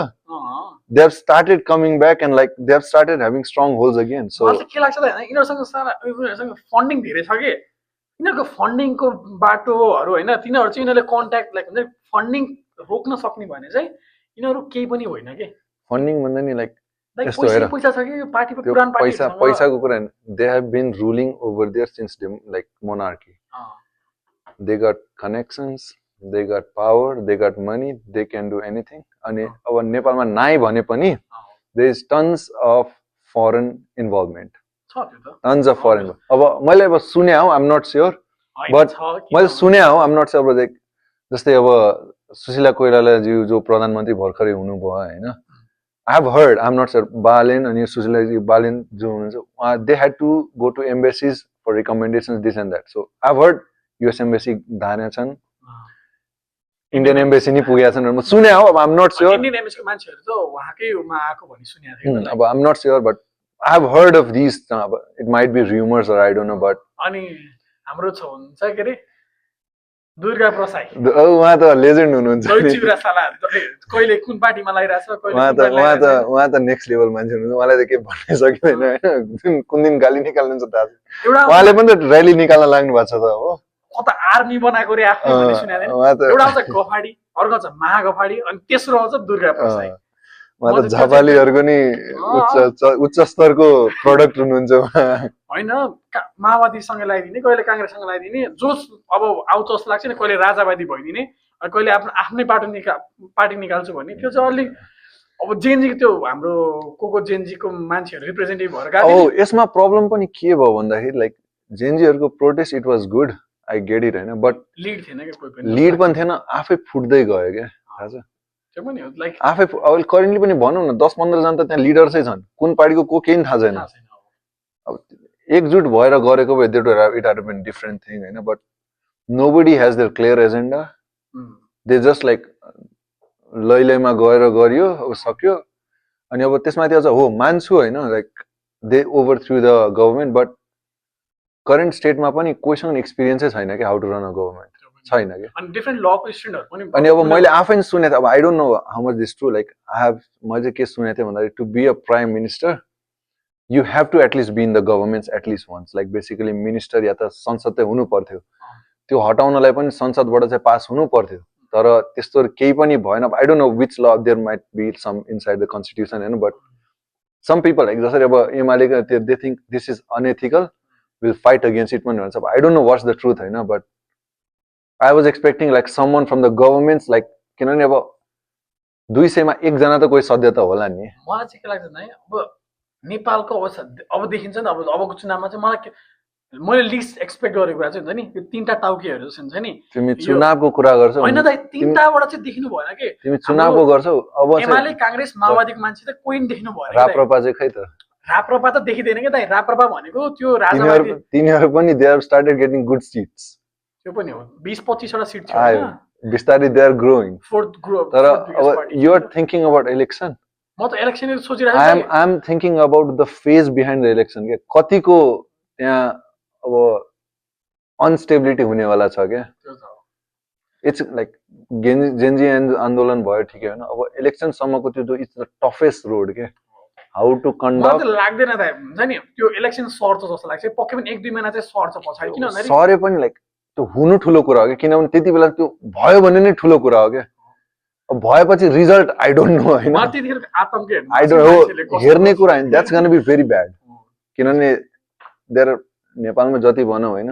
they have started coming back and like they have started having strongholds again so मलाई के लाग्छ त हैन यिनीहरुसँग सारा यिनीहरुसँग फन्डिङ धेरै छ के यिनीहरुको फन्डिङको बाटोहरु हैन तिनीहरु चाहिँ यिनीहरुले कन्ट्याक्ट लाइक हुन्छ फन्डिङ रोक्न सक्ने भने चाहिँ यिनीहरु केही पनि होइन के फन्डिङ भन्दा नि लाइक यस्तो हेर पैसा छ कि पार्टीको पुरानो पार्टी पैसाको कुरा हैन they have been ruling over there since like monarchy they got connections they got power they got money they can do anything अनि अब नेपालमा नाइ भने पनि there is tons of foreign involvement छ त्यो त tons of foreign अब मैले अब सुने हौ I'm not sure but मैले सुने हौ I'm not sure like जस्तै अब सुशीला कोइराला ज्यू जो प्रधानमन्त्री भर्खरै हुनुभयो हैन I have heard I'm not sure Balen अनि सुशीला जी बालेन जो हुनुहुन्छ they had to go to embassies for recommendations this and that so I've heard US embassy धाने छन् इन्डियन एम्बेसी नि पुगेका छन् म सुने हौ अब I'm not sure इन्डियन एम्बेसीको मान्छेहरु त उहाँकैमा आएको भनि सुनेको थिएँ अब I'm not sure but I have heard of these it might be rumors or I don't know but अनि हाम्रो छ हुन्छ के रे दुर्गा प्रसाई उहाँ त लेजेन्ड हुनुहुन्छ चिउरा साला कहिले कुन पार्टीमा लागिरहेछ कहिले उहाँ त नेक्स्ट लेभल मान्छे हुनुहुन्छ उहाँलाई त के भन्नै सकिदैन हैन कुन दिन गाली निकाल्नुहुन्छ थाहा छ उहाँले पनि त र्याली निकाल्न लाग्नु भएको छ त हो कता आर्मी बनाएको रे आफ्नो भन्ने सुनेको थिएँ एउटा आउँछ गफाडी अर्को आउँछ महागफाडी अनि तेस्रो आउँछ दुर्गा प्रसाई उहाँ त झापालीहरुको नि उच्च स्तरको प्रोडक्ट हुनुहुन्छ हैन माओवादीसँग लगाइदिने कहिले कांग्रेससँग लगाइदिने जो अब आउँछ जस्तो लाग्छ नि कहिले राजावादी भइदिने कहिले आफ्नो आफ्नै पार्टी निकाल्छु भन्ने त्यो चाहिँ अलि अब जेनजी त्यो हाम्रो को जेनजीको मान्छेहरु रिप्रेजेन्टेटिभ भएर गएको हो यसमा प्रब्लम पनि के भयो भन्दाखेरि लाइक जेनजीहरुको protest it was good I get it हैन बट लीड थिएन के कोही पनि लीड पनि थिएन आफै फुट्दै गयो के थाहा छ त्यो पनि हो लाइक आफै अब करेन्टली पनि भनौं न 10-15 जना त त्यहाँ लिडर चाहिँ छन् कुन पार्टीको को केही थाहा छैन अब एकजुट भएर गरेको भए it had been different thing हैन but nobody has their clear agenda they just like लैलैमा गएर गरियो अब सक्यो अनि अब त्यसमाथि अझ हो मान्छु हैन like they overthrow the government but current स्टेटमा पनि कोहीसँग एक्सपिरियन्सै छैन के how to run a government छैन क्या अनि डिफरेन्ट लको स्टुडेन्टहरु पनि अनि अब मैले आफै नि सुनेको थिएँ अब I don't know how much this true like I have मैले चाहिँ के सुनेको थिएँ भन्दाखेरि to be a prime minister you have to at least be in the governments at least once like basically minister या त संसद चाहिँ हुनु पर्थ्यो त्यो हटाउनलाई पनि संसदबाट चाहिँ पास हुनु पर्थ्यो तर त्यस्तो केही पनि भएन I don't know which law there might be some inside the constitution होइन बट सम पिपल लाइक जसरी अब एमालेको they think this is unethical will fight against it पनि भन्छ I don't know what's the truth होइन but I was expecting like someone from the governments like किनभने अब 200 मा एकजना त कोही सदस्य त होला नि मलाई चाहिँ के लाग्छ भने अब नेपालको अवस्था अब देखिन्छ नि अबको चुनावमा चाहिँ मलाई मैले लिस्ट एक्सपेक्ट गरेको कुरा चाहिँ हुन्छ नि यो तीनटा टाउकेहरू हुन्छ नि तिमी चुनावको कुरा गर्छौ होइन त तीनटाबाट चाहिँ देखिनु भएन के तिमी चुनावको गर्छौ अब एमाले कांग्रेस माओवादीको मान्छे त कोही देखिनु भएन राप्रपा चाहिँ खै त राप्रपा त देखिदैन के दाइ राप्रपा भनेको त्यो राजावादी तिनीहरू पनि they have started getting good seats त्यो पनि हो 20-25 वटा सिट थियो हैन बिस्तारै they are growing fourth group तर अब you are thinking about election म त इलेक्सन सोचिरहेको छु I am thinking about the phase behind the election के कतिको त्यहाँ अब अनस्टेबिलिटी हुनेवाला छ क्या इट्स लाइक जेनजी आन्दोलन भयो ठिकै होइन अब इलेक्सन सम्मको त्यो इट्स द टफेस्ट रोड के हाउ टु कन्डक्ट लाग्दैन त हुन्छ नि त्यो इलेक्सन सर्छ जस्तो लाग्छ पक्कै पनि 1-2 महिना चाहिँ सर्छ पछाडि किन भन्दाखेरि सरे पनि लाइक त्यो हुनु ठुलो कुरा हो कि किनभने त्यति बेला त्यो भयो भने नै ठुलो कुरा हो क्या अब भएपछि रिजल्ट आई डोन्ट नो होइन आई डोन्ट नो हेर्ने कुरा होइन that's gonna be very bad किनभने देयर नेपालमा जति भनौँ होइन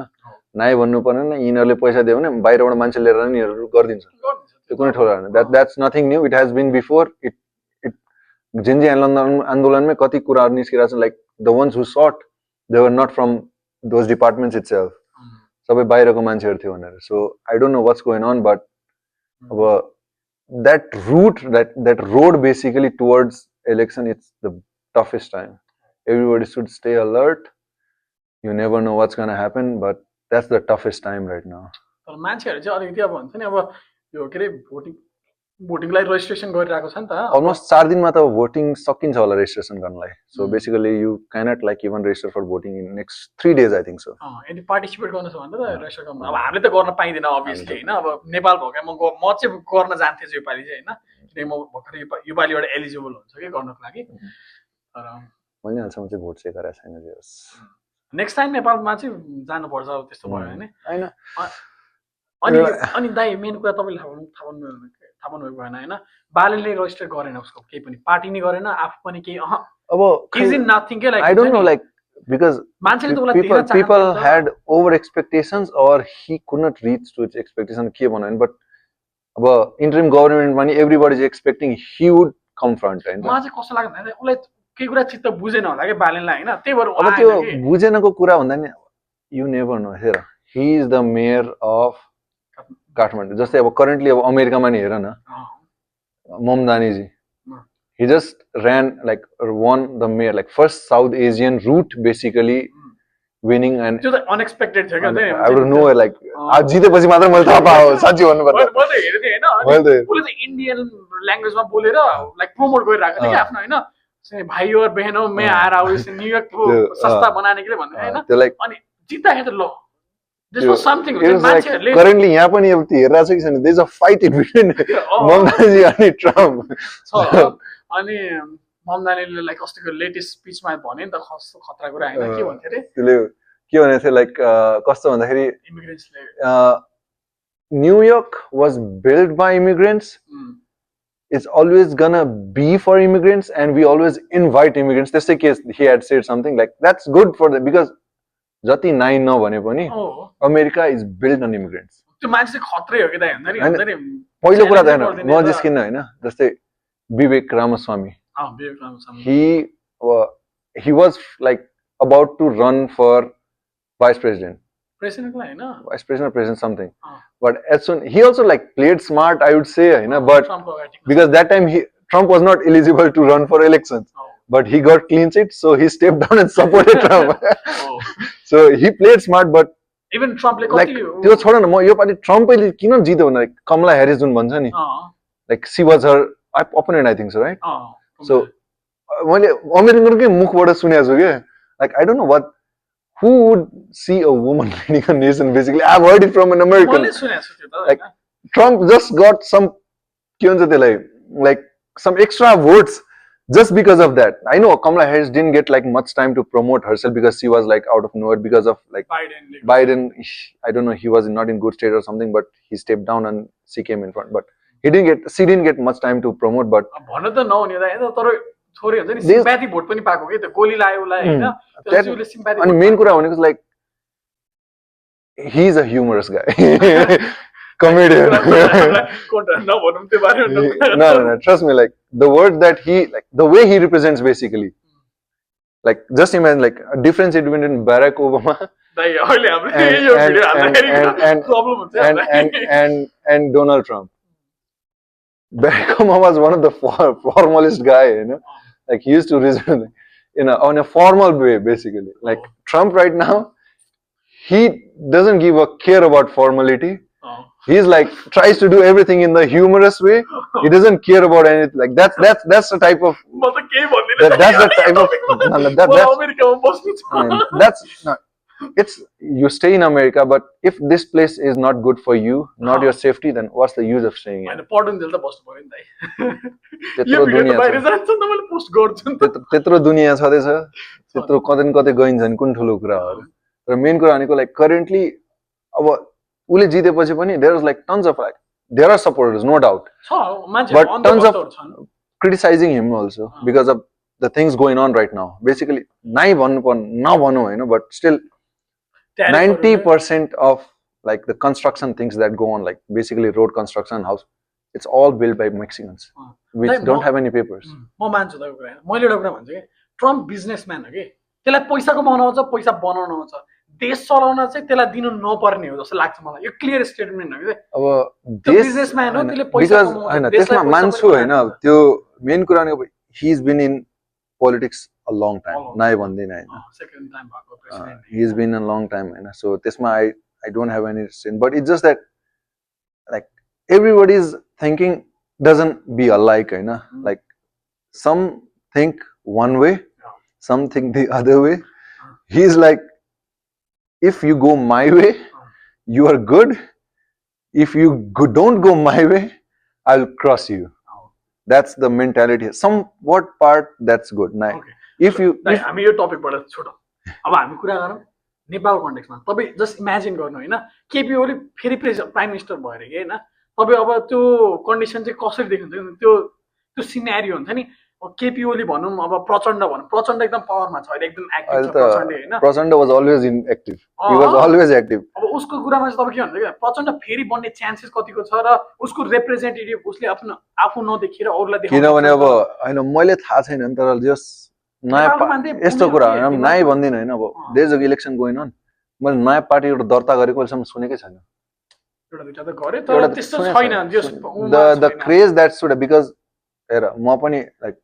नाइ भन्नु पर्दैन यिनीहरूले पैसा दियो भने बाहिरबाट मान्छे लिएर यिनीहरू गरिदिन्छ त्यो कुनै ठुलो होइन that's nothing new it has been before it Gen Z आन्दोलनमै कति कुराहरू निस्किरहेको छ like the ones who shot they were not from those departments itself सबै बाहिरको मान्छेहरू थियो भनेर so I don't know what's going on but अब that route that road basically towards election it's the toughest time everybody should stay alert you never know what's going to happen but that's the toughest time right now तर मान्छेहरु चाहिँ अलिकति अब भन्छ नि अब यो के रे भोटिङलाई रेजिस्ट्रेसन गरिरहेको छ नि त अलमोस्ट 4 दिनमा त भोटिङ सकिन्छ होला रेजिस्ट्रेसन गर्नलाई so basically you cannot like even register for voting in next 3 days I think so यदि पार्टिसिपेट गर्न छ भने त रेजिस्टर गर्न अब हामीले त गर्न पाइदैन अभियसली हैन अब नेपाल भएकै म चाहिँ गर्न जान्थे यो पालि चाहिँ हैन किनकि म भर्खरै यो पालिबाट एलिजिबल हुन्छ के गर्नको लागि तर मैले हालसम्म चाहिँ भोट चाहिँ गरेको छैन जस नेक्स्ट टाइम नेपालमा चाहिँ जानुपर्छ अब त्यस्तो भयो हैन हैन अनि दाइ मेन कुरा तपाईले थाहा भन्नु भएन हैन बालेले रेजिस्टर गरेन उसको केही पनि पार्टी नि गरेन आफू पनि केही अब इज इन नथिङ के like I don't know like because मान्छेले त उलाई दिन people had over expectations or he could not reach to its expectation के भन्नु बट अब इन्टरिम गभर्नमेन्टमा नि everybody is expecting he would come front हैन मलाई चाहिँ कस्तो लाग्यो भने उलाई केही कुरा चित्त बुझेन होला के बालेनलाई हैन त्यही भएर अब त्यो बुझेनको कुरा भन्दा नि यु नेभर नो हेर he is the mayor of Kathmandu जस्तै अब करेन्टली अब अमेरिकामा नि हेर न ममदानीजी he just ran like won the mayor like first South Asian route basically winning and त्यो त अनएक्सपेक्टेड थियो के I don't know like आज जितेपछि मात्र मैले थाहा पाएँ साच्चै भन्नु पर्दा मैले हेर्थे हैन उले चाहिँ इन्डियन ल्याङ्ग्वेजमा बोलेर लाइक प्रमोट गरिरहेको थियो के आफ्नो हैन भाइ और बहनों मैं आ रहा हूं इस न्यूयॉर्क को सस्ता बनाने के लिए भन्दै हैन त्यो लाइक अनि जित्दा है त ल दिस वाज समथिङ मान्छेहरुले करेन्टली यहाँ पनि अब हेरेर छ कि छैन there is a fight in between Mamata ji अनि ट्रम्प अनि ममताजीले लाइक अस्तिको लेटेस्ट स्पिचमा भने नि त कस्तो खतरा कुरा हैन के भन्थे रे त्यसले के भनेको थियो लाइक कस्तो भन्दाखेरि इमिग्रेन्ट्सले New York was build by immigrants it's always gonna be for immigrants and we always invite immigrants this case he had said something like that's good for them because jati nai na bhane pani America is built on immigrants त्यो मान्छे खतरै हो के दाइ भन्दा नि पहिलो कुरा त हैन नजिस्किन हैन जस्तै विवेक रामस्वामी विवेक Ramaswamy he was like about to run for vice president vice president or president something but as soon he also like played smart I would say but because that time Trump was not eligible to run for elections but he got clean sheet so he stepped down and supported Trump so he played smart but even Trump like त्यो छोड न म यो पालि ट्रम्पले किन जित्यो भने कमला ह्यारिस जुन भन्छ नि like she was her opponent I think so right so मैले अमेरिकनकै मुखबाट सुनेको छु के like I don't know who would see a woman leading a nation basically? I've heard it from an American. मैले सुनेको छु त्यो त Like, Trump just got some के भन्छ त्यसलाई, like some extra votes just because of that. I know Kamala Harris didn't get like much time to promote herself because she was like out of nowhere because of like Biden. I don't know, he was not in good state or something, but he stepped down and she came in front. But she didn't get much time to promote. But भन्न त नहुने त तर थोरै हुन्छ नि सिम्प्याथी भोट पनि पाएको के त्यो गोली लाग्यो उलाई हैन त्यसले सिम्प्याथी अनि मेन कुरा भनेको like he is a humorous guy. Comedian. नभनौँ त्यो बारेमा No, trust me, like the words that he, like the way he represents basically, like just imagine like a difference between Barack Obama and Donald Trump. Barack Obama was one of the formalist guy, you know, like he used to reason on a formal way basically. Like Trump right now, he doesn't give a care about formality. He's like tries to do everything in the humorous way. He doesn't care about anything. Like that's the type of that's the type of that's not. It's you stay in America, but if this place is not good for you, not your safety, then what's the use of staying here? त्यत्रो दुनियाँ छँदैछ, त्यत्रो कतै कतै गइन्छन् कुन ठुलो कुरा हो र मेन कुरा भनेको लाइक करेन्टली अब उले जितेपछि पनि there is like tons of like there are supporters, no doubt, but tons of criticizing him also because of the things going on right now. Basically, नाइ भन्नु नभनौँ हैन, but still 90% of like the construction things that go on, like basically road construction, house, it's all built by Mexicans which don't have any papers. म मान्छु तपाईको कुरा हैन, मैले एउटा कुरा भन्छु के, ट्रम्प बिजनेसम्यान हो के, त्यसलाई पैसाको बनाउँछ, पैसा बनाउन आउँछ, देश चलाउन चाहिँ त्यसलाई दिनु नपर्ने हो जस्तो लाग्छ मलाई। यो क्लियर स्टेटमेन्ट हो के। अब देश बिजनेसम्यान हो, त्यसले पैसा कमाउँछ, हैन त्यसमा मान्छु हैन, त्यो मेन कुरा भनेको he has been in politics a long time, नाइ भन्दैन हैन, सेकेन्ड टाइम भएको president, he has been a long time हैन, so त्यसमा I don't have any sin, but it's just that like everybody's thinking doesn't be alike हैन, like some think one way, some think the other way. He's like, if you go my way, you are good. If you don't go my way, I'll cross you. That's the mentality. Somewhat part that's good. Now, if you हामी यो टपिकबाट छोडौँ, अब हामी कुरा गरौँ नेपाल कन्टेक्स्टमा। तपाईँ जस्ट इमेजिन गर्नु हैन, केपी ओली फेरि प्राइम मिनिस्टर भयो अरे के हैन, तपाईँ अब त्यो कन्डिसन चाहिँ कसरी देखिन्छ, त्यो सिनेरियो हुन्छ नि। केपी ओली भनौँ, अब प्रचण्ड भनौँ, प्रचण्ड एकदम पावरमा छ अहिले, एकदम एक्टिभ छ प्रचण्ड हैन। Prachanda was always inactive. He was always active. अब उसको कुरामा चाहिँ तपाईँ के भन्नुहुन्छ के, प्रचण्ड फेरि बन्ने चान्सेस कतिको छ र उसको रिप्रेजेन्टेटिभ उसले आफू नदेखेर अरूलाई देखाउँछ? किनभने अब हैन मैले थाहा छैन नि, तर जस नयाँ यस्तो कुरा हैन, नाइ भन्दिन हैन, अब देश अफ इलेक्सन गोइङ अन, मैले नयाँ पार्टी एउटा दर्ता गरेको अहिलेसम्म सुनेकै छैन। एउटा दुईटा त गरे तर त्यस्तो छैन जस the craze that should, because हेर म पनि like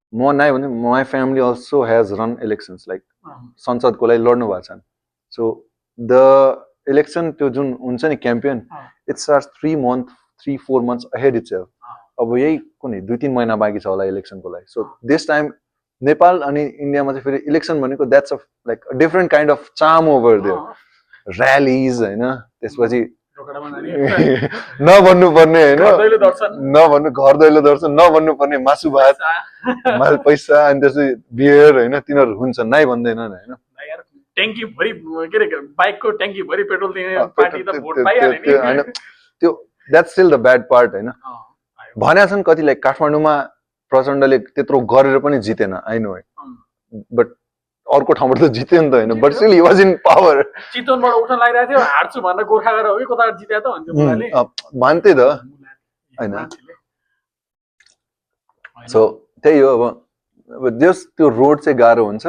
म नाइ भने my family also has run elections, like संसदको लागि लड्नु भएको छ। So the election त्यो जुन हुन्छ नि campaign, it starts 3-4 months ahead itself. अब यही कुनै 2-3 महिना बाँकी छ होला इलेक्सनको लागि। So this time नेपाल अनि इन्डियामा चाहिँ फेरि इलेक्सन भनेको that's a like a different kind of charm over there. Rallies हैन, त्यसपछि नभन्नु पर्ने हैन, नभन्नु घर दैलो दर्शन, नभन्नु पर्ने मासु भात, माल पैसा, अनि त्यसपछि बियर हैन, तिनीहरु हुन्छ, नाइ भन्दैनन् हैन। यार ट्याङ्की भरि के रे बाइकको ट्याङ्की भरि पेट्रोल दिने पार्टी त भोट पाइहाल्यो नि हैन। त्यो that's still the bad part हैन। भन्या छन् कतिले काठमाडौँमा प्रचण्डले त्यत्रो गरेर पनि जितेन, आई नो है, बट अर्को ठाउँबाट त जित्यो नि त हैन, but still he was in power. चितवनबाट उठ्न लागिरहेको थियो, हार्छु भनेर गोर्खा गएर हो कि कता जित्या त भन्थ्यो मुलाले, भन्थे त हैन। सो त्यही हो, अब जस त्यो रोड चाहिँ गाह्रो हुन्छ,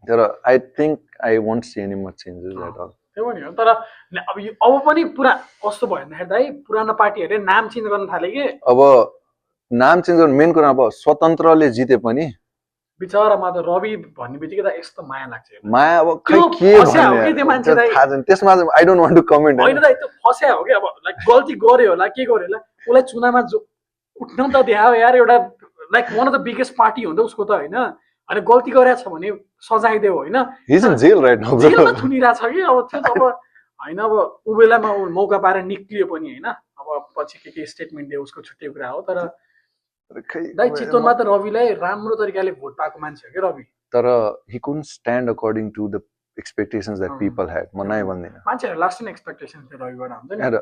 तर I think I won't see any much changes at all. त्यो पनि हो, तर अब पनि पुरा कस्तो भयो भन्दाखेरि दाइ पुरानो पार्टीहरुले नाम चेन्ज गर्न थाले के। अब नाम चेन्ज गर्न मेन कुरा, अब स्वतन्त्रले जिते पनि बिचारा मा त रवि भन्ने बित्तिकै त यस्तो माया लाग्छ। माया अब खै के भन्ने त्यो मान्छे थाहा छैन, त्यसमा I don't want to comment. हैन दाइ त्यो फस्या हो के, अब लाइक गल्ती गर्यो होला, के गर्यो होला, उलाई चुनावमा उठ्न त देखायो यार, एउटा like one of the biggest party हो नि त उसको त हैन। अनि गल्ती गरेछ भने सजाय देऊ होइन He's in jail right now, जेलमा bro. थुनिरहेछ कि अब त्यो त अब होइन अब ऊ बेलामा ऊ मौका पाएर निक्लियो पनि होइन अब पछि के स्टेटमेन्ट दियो उसको छुट्टै कुरा हो तर दाइ चितवनमा त रविलाई राम्रो तरिकाले भोट पाएको मान्छे हो कि रवि तर he couldn't stand according to the expectations that people had. म नै भन्दिनँ. मान्छेहरू लास्टिङ एक्सपेक्टेसन थियो रविबाट हुन्छ नि And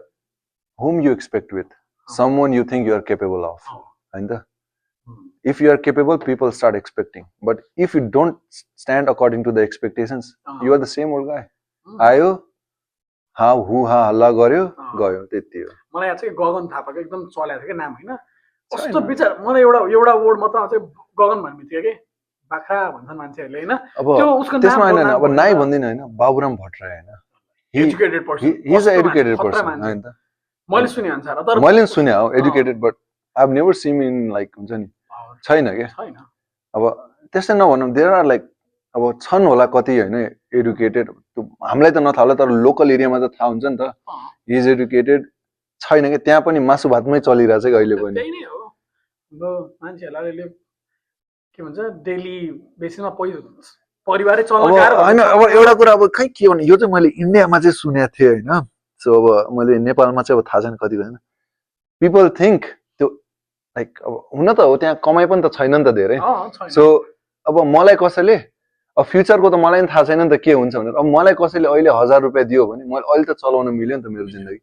whom you expect with? Someone you think you are capable of. होइन त? If you are capable, people start expecting. But if you don't stand according to the expectations, you are the same old guy. आयो हा हु हा हल्ला गर्यो गयो त्यति हो. मलाई याद छ कि गगन थापाको एकदम चलेको थियो कि नाम होइन कस्तो विचार मलाई एउटा वर्ड मात्र चाहिँ गगन भन्ने थियो कि बाख्रा भन्छन् मान्छेहरूले होइन त्यो उसको नाम त्यसमा हैन अब नाइ भन्दिन हैन बाबुराम भट्टराई हैन educated person he is an educated person हैन त मैले सुने अनुसार तर मैले सुने हो educated but I have never seen in like हुन्छ नि छैन के छैन अब त्यस्तै नभनौँ देयर आर लाइक अब छन् होला कति हैन एजुकेटेड हामीलाई त नथाहा होला तर लोकल एरियामा त थाहा हुन्छ नि त हि इज एजुकेटेड छैन के त्यहाँ पनि मासु भातमै चलिरहेछ कि अहिले पनि त्यही नै हो अब मान्छेहरुले के भन्छ डेली बेसिसमा परिवारै चल्न गाह्रो हैन अब एउटा कुरा अब खै के भने यो चाहिँ मैले इन्डियामा चाहिँ सुनेको थिएँ हैन सो अब मैले नेपालमा चाहिँ अब थाहा छैन कति होइन पिपल थिंक त्यो लाइक अब हुन त हो त्यहाँ कमाइ पनि त छैन नि त धेरै सो अब मलाई कसैले अब फ्युचरको त मलाई पनि थाहा छैन नि त के हुन्छ भनेर अब मलाई कसैले अहिले 1000 रुपैयाँ दियो भने मैले अहिले त चलाउन मिल्यो नि त मेरो जिन्दगी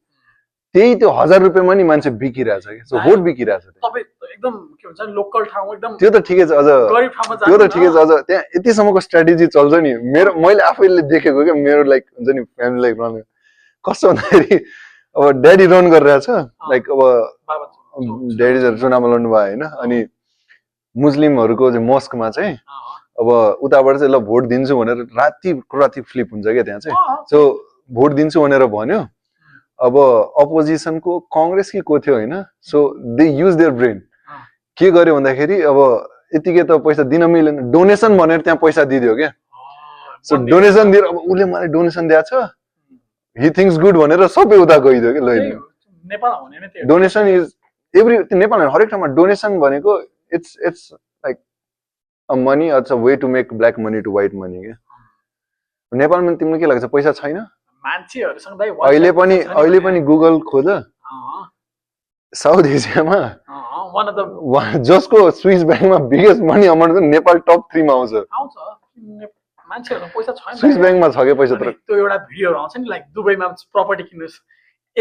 त्यही त्यो 1000 रुपैयाँमा नि मान्छे बिकिरहेछ कि सो भोट बिकिरहेछ तपाई एकदम के भन्छ लोकल ठाउँ एकदम त्यो त ठिकै छ अझ गरिब ठाउँमा जानु त्यो त ठिकै छ अझ त्यहाँ यतिसम्मको स्ट्र्याटेजी चल्छ नि मेरो मैले आफैले देखेको के मेरो लाइक हुन्छ नि फ्यामिली लाइक रन कस्तो भन्दाखेरि अब ड्याडी रन गरिरहेछ लाइक अब ड्याडीजहरू चुनावमा लड्नु भयो होइन अनि मुस्लिमहरूको चाहिँ मस्कमा चाहिँ अब उताबाट चाहिँ ल भोट दिन्छु भनेर राति फ्लिप हुन्छ क्या त्यहाँ चाहिँ सो भोट दिन्छु भनेर भन्यो अब अपोजिसनको कांग्रेस कि को थियो होइन so they use their brain के गर्यो भन्दाखेरि अब यतिकै त पैसा दिन मिलेन डोनेसन भनेर त्यहाँ पैसा दिदियो क्या सो डोनेसन दिएर अब उसले मलाई डोनेसन दिएको छ हि थिङ्क्स गुड भनेर सबै उता गइदियो कि ल डोनेसन इज एभ्री नेपालमा हरेक ठाउँमा डोनेसन भनेको it's like a money it's a way to make black money to white money क्या नेपालमा तिमीलाई के लाग्छ पैसा छैन मान्छेहरुसँग दाइ अहिले पनि गुगल खोज साउथ एसियामा वान अफ द जसको स्विस बैंकमा biggest money amount Nepal top 3 मा आउँछ मान्छेहरुसँग पैसा छैन स्विस बैंकमा छ के पैसा तर त्यो एउटा भिडियोहरु आउँछ नि लाइक दुबईमा प्रपर्टी किन्नुस्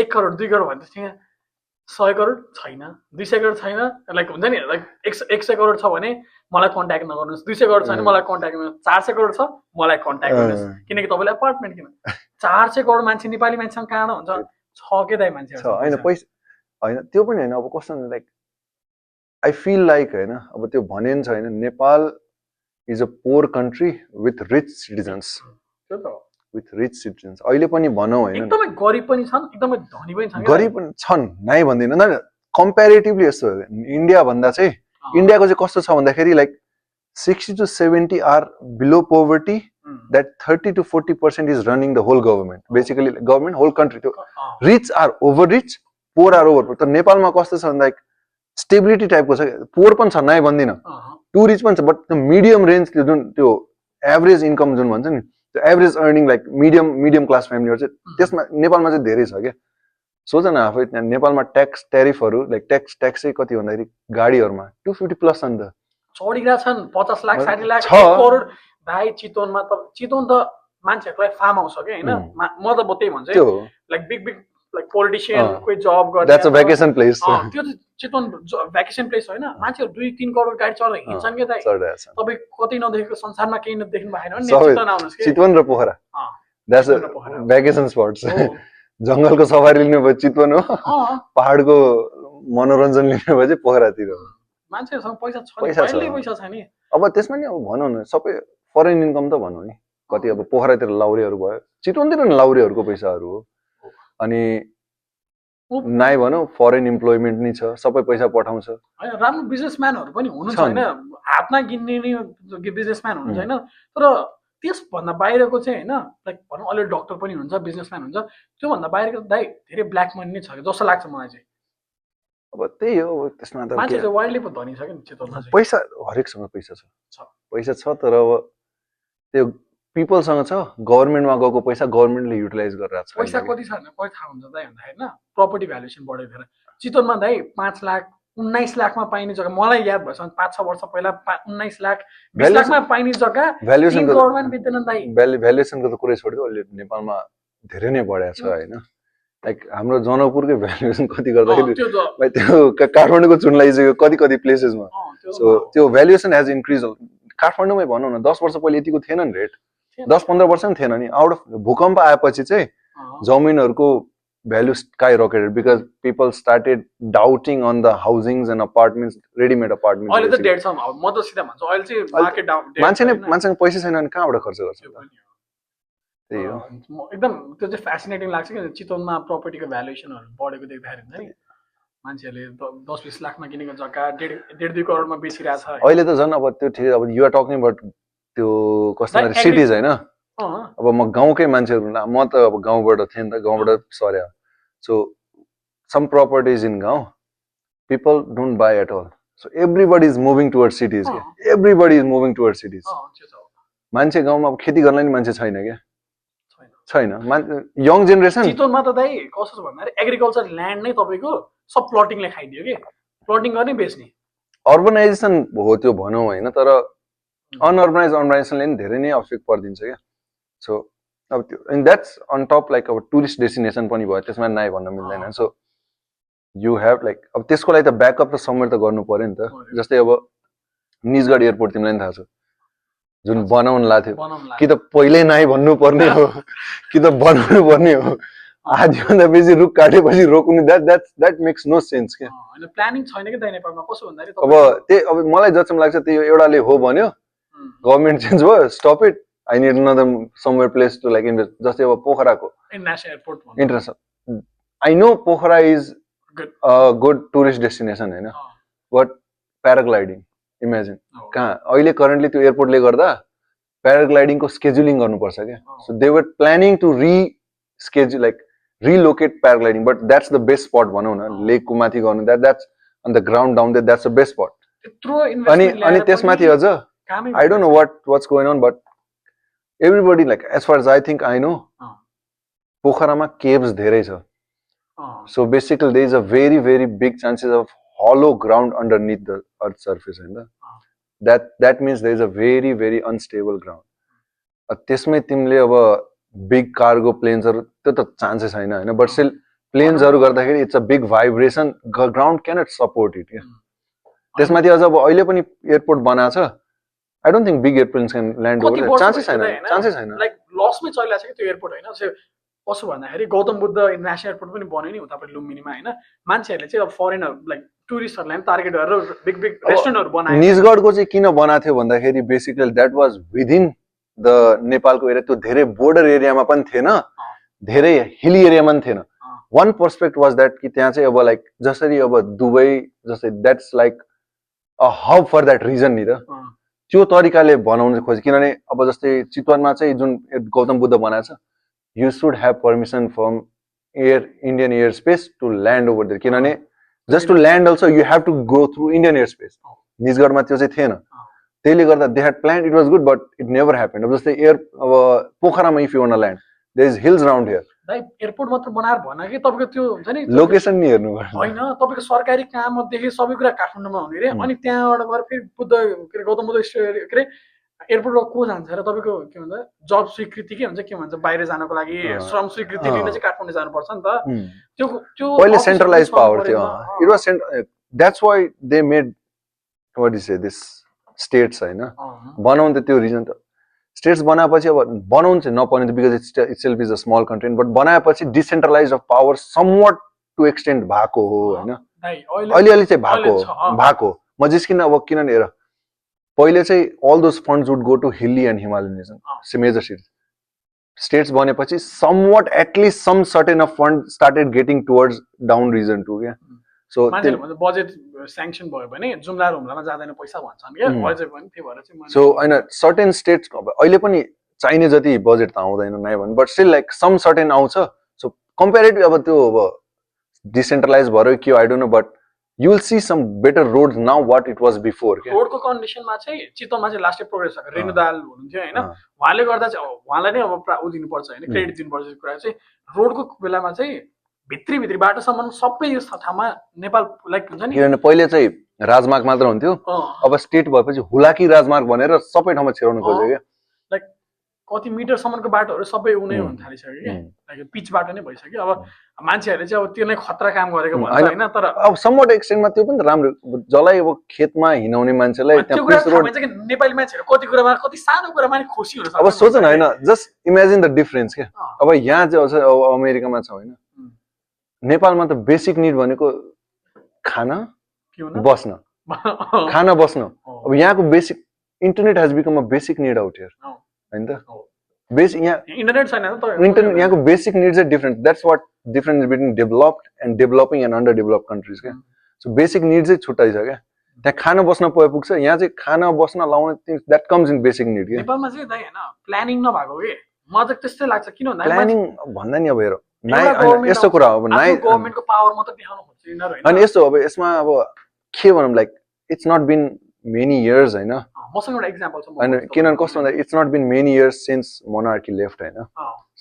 1 करोड 2 करोड भन्दै थियो 100 करोड छैन 200 करोड छैन लाइक हुन्छ नि लाइक 100 करोड छ भने मलाई कन्ट्याक्ट नगर्नुस् 200 करोड छैन मलाई कन्ट्याक्ट गर्नुस् 400 करोड छ मलाई कन्ट्याक्ट गर्नुस् किनकि तपाईले अपार्टमेन्ट किन 400 करोड मान्छे नेपाली मान्छेसँग कहाँ हुन्छ छ के दाइ मान्छे छ हैन पैसा हैन त्यो पनि हैन अब कस्तो लाइक आई फिल लाइक हैन अब त्यो भनेन छैन Nepal is a poor country with rich citizens त्यो त विथ रिच सिटिजन्स अहिले पनि भनौँ हैन एकदमै गरिब पनि छन् एकदमै धनी पनि छन् गरिब पनि छन् नाइ भन्दिन न कम्प्यारेटिभली यस्तो इन्डिया भन्दा चाहिँ इन्डियाको चाहिँ कस्तो छ भन्दाखेरि like 60 to 70 are below poverty that 30 to 40% is running the whole government basically government whole country त्यो rich are over rich poor are over poor तर नेपालमा कस्तो छ भन्दा लाइक स्टेबिलिटी टाइपको छ पोर पनि छ नाइ भन्दिन टु रिच पनि छ बट त्यो मिडियम रेन्ज त्यो जुन त्यो एभरेज इन्कम जुन भन्छ नि त्यो average earning like medium class फ्यामिलीहरु चाहिँ त्यसमा नेपालमा चाहिँ धेरै छ के सोच न आफै त्यहाँ नेपालमा ट्याक्स ट्यारिफहरु लाइक ट्याक्स चाहिँ कति भन्दाखेरि गाडीहरुमा 250 प्लस छ नि त चढिरा छन् 50 लाख 60 लाख 1 करोड भाइ चितवनमा त चितवन त मान्छेहरुलाई फार्म हाउस हो के हैन म त त्यही भन्छु लाइक बिग लाइक पोलिटिशियन कोही जब गर्ने द्याट्स अ भ्याकेसन प्लेस त्यो चाहिँ चितवन भ्याकेसन प्लेस होइन मान्छेहरु 2-3 करोड गाडी चढेर हिँड्छन् के दाइ तपाई कतै नदेखेको संसारमा केही नदेख्नु भएन भने चितवन आउनुस् के चितवन र Pokhara that's a vacation spots जंगलको सवारी लिनु भयो चितवन हो पहाडको मनोरञ्जन लिनु भयो चाहिँ पोखरातिर हो मान्छेहरुसँग पैसा छ नि अब त्यसमा नि अब भनौँ न सबै फरेन इन्कम त भनौँ नि कति अब पोखरातिर लाउरेहरु भयो चितवनतिर नि लाउरेहरुको पैसाहरु हो अनि नाइ भनौँ फरेन इम्प्लोइमेन्ट नि छ सबै पैसा पठाउँछ हैन राम्रो बिजनेसम्यानहरु पनि हुनुहुन्छ हैन हातमा गिन्ने बिजनेसम्यान हुनुहुन्छ हैन तर त्यसभन्दा बाहिरको चाहिँ हैन लाइक भनौँ अलि डाक्टर पनि हुन्छ बिजनेसम्यान हुन्छ त्यो भन्दा बाहिरको दाइ धेरै ब्ल्याक मनी नै छ जस्तो लाग्छ मलाई चाहिँ अब त्यही हो त्यसमा त मान्छे चाहिँ वाइल्डली पो धनी छ के चितवनमा पैसा हरेकसँग पैसा छ पैसा छ तर अब त्यो पिपलसँग छ गभर्नमेन्टमा गएको पैसा गभर्नमेन्टले युटिलाइज गरिरहेको छ पैसा कति छ भने कति थाहा हुन्छ दाइ भन्दाखेरि होइन प्रपर्टी भ्यालुएसन बढ्यो फेरि चितवनमा दाइ 5 लाख 19 लाखमा पाइने जग्गा मलाई याद भएछ 5-6 वर्ष पहिला 19 लाख 20 लाखमा पाइने जग्गा 3 करोडमा बित्दैन दाइ भ्यालुएसनको त कुरै छोडिदियो अहिले नेपालमा धेरै नै बढेको छ होइन लाइक हाम्रो जनकपुरकै भ्यालुएसन कति गर्दाखेरि त्यो काठमाडौँको चुन लगाइसक्यो कति कति प्लेसेसमा सो त्यो भ्यालुएसन हेज इन्क्रिज काठमाडौँमै भनौँ न 10 वर्ष पहिले यतिको थिएन नि रेट 10-15 वर्ष पनि थिएन नि आउट अफ भूकम्प आएपछि चाहिँ जमिनहरूको value skyrocketed because people started doubting on the housings and apartments readymade apartments अहिले त डेढ छ म त सिधा भन्छु अहिले चाहिँ मार्केट डाउन मान्छेको पैसा छैन भने कहाँबाट खर्च गर्छ त्यही हो एकदम त्यो चाहिँ फ्यासिनेटिङ लाग्छ कि चितवनमा प्रपर्टीको भ्यालुएसनहरू बढेको देख्दाखेरि हुन्छ नि मान्छेहरूले 10-20 लाखमा किनेको जग्गा 1.5-2 करोडमा बेचिरहेछ अहिले त झन् अब त्यो ठिक अब युआर टकिङ अबाउट त्यो कस्तो सिटिज होइन अब म गाउँकै मान्छेहरू म त अब गाउँबाट थिएँ नि त गाउँबाट सर्या सो सम प्रपर्टिज इन गाउँ people don't buy at all so everybody is moving towards cities क्या everybody is moving towards cities मान्छे गाउँमा अब खेती गर्नलाई नि मान्छे छैन क्या छैन यङ जेनेरेसन चितवनमा त दाइ कस्तो छ भन्दाखेरि एग्रिकल्चर ल्यान्ड नै तपाईँको सब प्लटिङले खाइदियो कि प्लटिङ गर्ने बेच्ने अर्बनाइजेसन हो त्यो भनौँ होइन तर अर्बनाइजेसनले नि धेरै नै अफेक्ट परिदिन्छ क्या सो अब त्यो and that's on top like अब टुरिस्ट डेस्टिनेसन पनि भयो त्यसमा नाइ भन्न मिल्दैन सो यु हेभ लाइक अब त्यसको लागि त ब्याकअप त समर त गर्नु पर्यो नि त जस्तै अब निजगढ एयरपोर्ट तिमीलाई नि थाहा छ जुन बनाउन लाग्थ्यो कि त पहिल्यै नाइ भन्नु पर्ने हो कि त बनाउनु पर्ने हो आधीभन्दा बेसी रुख काटेपछि रोक्नु द्याट मेक्स नो सेन्स क्या हैन प्लानिङ छैन कि दाइ नेपालमा कसो भन्दाखेरि अब त्यही अब मलाई जतिसम्म लाग्छ त्यो एउटाले हो भन्यो गभर्नमेन्ट चेन्ज भयो stop it I need another somewhere place to like invest जस्तै अब पोखराको international airport international I know Pokhara is good tourist destination होइन बट प्याराग्लाइडिङ इमेजिन कहाँ अहिले करेन्टली त्यो एयरपोर्टले गर्दा प्याराग्लाइडिङको स्केड्युलिङ गर्नुपर्छ क्या so they were planning to reschedule like relocate paragliding but that's the best spot भनौँ न लेकको माथि गर्नु that's on the ground down that's the best spot अनि त्यसमाथि अझ I don't know what's going on but everybody like as far as I think I know पोखरामा केभ्स धेरै छ so basically there is a very very big chances of hollow ground underneath the earth surface होइन that means there is a very very unstable ground त्यसमै तिमीले अब बिग कार्गो प्लेन्सहरू त्यो त चान्सेस छैन होइन बट स्टिल प्लेन्सहरू गर्दाखेरि it's a big vibration ground cannot support it क्या त्यसमाथि अझ अब अहिले पनि एयरपोर्ट बनाएको छ I don't think big airplanes can land over chances छैन लाइक लसमै चलिरहेको छ कि त्यो एयरपोर्ट होइन कसो भन्दाखेरि गौतम बुद्ध इन्टरनेसनल एयरपोर्ट पनि बन्यो नि उतापट्टि लुम्बिनीमा होइन मान्छेहरूले चाहिँ अब फरेनर लाइक टुरिस्टहरूलाई टार्गेट गरेर बिग बिग रेस्टुरेन्टहरू बनाए निजगढको चाहिँ किन बनाएको थियो भन्दाखेरि basically that was within the नेपालको एरिया त्यो धेरै बोर्डर एरियामा पनि थिएन धेरै हिली एरियामा पनि थिएन वान पर्सपेक्ट वाज द्याट कि त्यहाँ चाहिँ अब लाइक जसरी अब दुबई जस्तै that's like a hub for that reason नि त त्यो तरिकाले बनाउन खोज किनभने अब जस्तै चितवनमा चाहिँ जुन गौतम बुद्ध बनाएको छ you should have permission from Indian airspace to land over there किनभने just to land also you have to go through Indian airspace निजगढमा त्यो चाहिँ थिएन त्यसले गर्दा they had planned it was good but it never happened अब जस्तै अब पोखरामा if you want to land there is hills around here दाइ एयरपोर्ट मात्र बनाएर भन कि तपाईको त्यो हुन्छ नि लोकेसन नि हेर्नु हैन तपाईको सरकारी कामदेखि सबै कुरा काठमाडौँमा हुने रे अनि त्यहाँबाट गएर फेरि बुद्ध के गौतम बुद्ध के एयरपोर्टमा को जान्छ र तपाईँको के भन्छ जब स्वीकृति के हुन्छ के भन्छ बाहिर जानको लागि श्रम स्वीकृति लिन चाहिँ काठमाडौँ जानुपर्छ नि त त्यो त्यो पहिले सेन्ट्रलाइज पावर थियो it was that's why they made what is this states हैन बनाउन त त्यो रिजन त स्टेट्स बनाएपछि अब बनाउन चाहिँ नपर्ने because itself is a small country but बनाएपछि decentralize of power somewhat to extend भएको हो हैन अलिअलि चाहिँ भएको म जिस्किन अब किनभने हेर पहिले चाहिँ all those funds would go to hilly and Himalayan region major cities states बनेपछि somewhat at least some certain of fund started getting towards down region to क्या सो बजेट स्याङ्सन भयो भने जुम्ला रुम्लामा जाँदैन पैसा भन्छन् क्या बजेट पनि त्यही भएर चाहिँ सो हैन सर्टेन स्टेट्स अहिले पनि चाहिने जति बजेट त आउँदैन नै भने but still like some certain आउँछ सो कम्पेरेटिभ अब त्यो अब डिसेन्ट्रलाइज भएर के I don't know but you will see some better roads now what it was before के रोडको कन्डिसनमा चाहिँ चितवनमा चाहिँ लास्टै प्रोग्रेस भएको रेणु दाहाल हुनुहुन्थ्यो होइन उहाँले गर्दा चाहिँ उहाँलाई नै अब ऊ दिनुपर्छ होइन क्रेडिट दिनुपर्छ कुरा चाहिँ रोडको बेलामा चाहिँ भित्री बाटोसम्म सबै यो ठाउँमा नेपाल लाइक हुन्छ नि किनभने पहिले चाहिँ राजमार्ग मात्र हुन्थ्यो अब स्टेट भएपछि हुलाकी राजमार्ग भनेर सबै ठाउँमा छिराउनु खोज्यो क्या लाइक कति मिटरसम्मको बाटोहरू सबै उनै हुन थालिसक्यो कि लाइक पिच बाटो नै भइसक्यो अब मान्छेहरूले चाहिँ अब त्यो नै खतरा काम गरेको भन्छ होइन तर अब समवट एक्सटेन्टमा त्यो पनि राम्रो जसलाई अब खेतमा हिँडाउने मान्छेलाई त्यो कुरा थाहा हुन्छ कि नेपाली मान्छेहरू कति कुरामा कति सानो कुरामा नि खुसी हुन सक्छ अब सोच न होइन जस्ट इमेजिन द डिफरेन्स क्या अब यहाँ चाहिँ अब अमेरिकामा छ होइन नेपालमा त बेसिक निड भनेको खाना बस्न खाना बस्न अब यहाँको basic internet has become a basic need out here होइन त बेसिक यहाँ इन्टरनेट छैन इन्टरनेट यहाँको बेसिक निड्स चाहिँ different that's what difference between developed and developing and under develop countries क्या सो बेसिक निड चाहिँ छुट्टै छ क्या त्यहाँ खाना बस्न पुग्छ यहाँ चाहिँ खाना बस्न लाउने that comes in basic need क्या नेपालमा चाहिँ दाइ होइन प्लानिङ नभएको के मलाई चाहिँ त्यस्तै लाग्छ किन भन्दा प्लानिङ भन्दा नि अब हेर यस्तो कुरा हो अब गभर्नमेन्टको पावर मात्र देखाउन खोज्छ यिनीहरू होइन अनि यस्तो अब यसमा अब के भनौँ like it's not been many years होइन मसँग एउटा एक्जाम्पल छ होइन किनभने कस्तो भन्दा it's not been many years since monarchy left होइन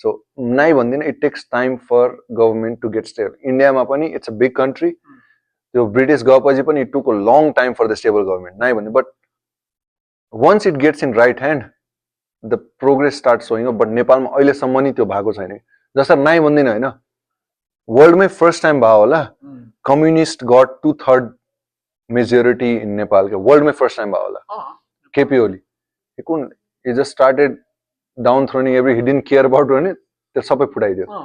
सो नाइ भन्दिनँ it takes time for government to get stable इन्डियामा पनि इट्स अ बिग कन्ट्री त्यो ब्रिटिस गएपछि पनि it took a long time for the stable government नाइ भन्ने but once it gets in right hand the progress start showing but नेपालमा अहिलेसम्म नि त्यो भएको छैन जस्तो नाइ भन्दिनँ होइन वर्ल्डमै फर्स्ट टाइम भयो होला communist got 2/3 majority in Nepal के वर्ल्डमै फर्स्ट टाइम भयो होला केपी ओली कुन he just started down throning every he didn't care about भने त्यो सबै फुटाइदियो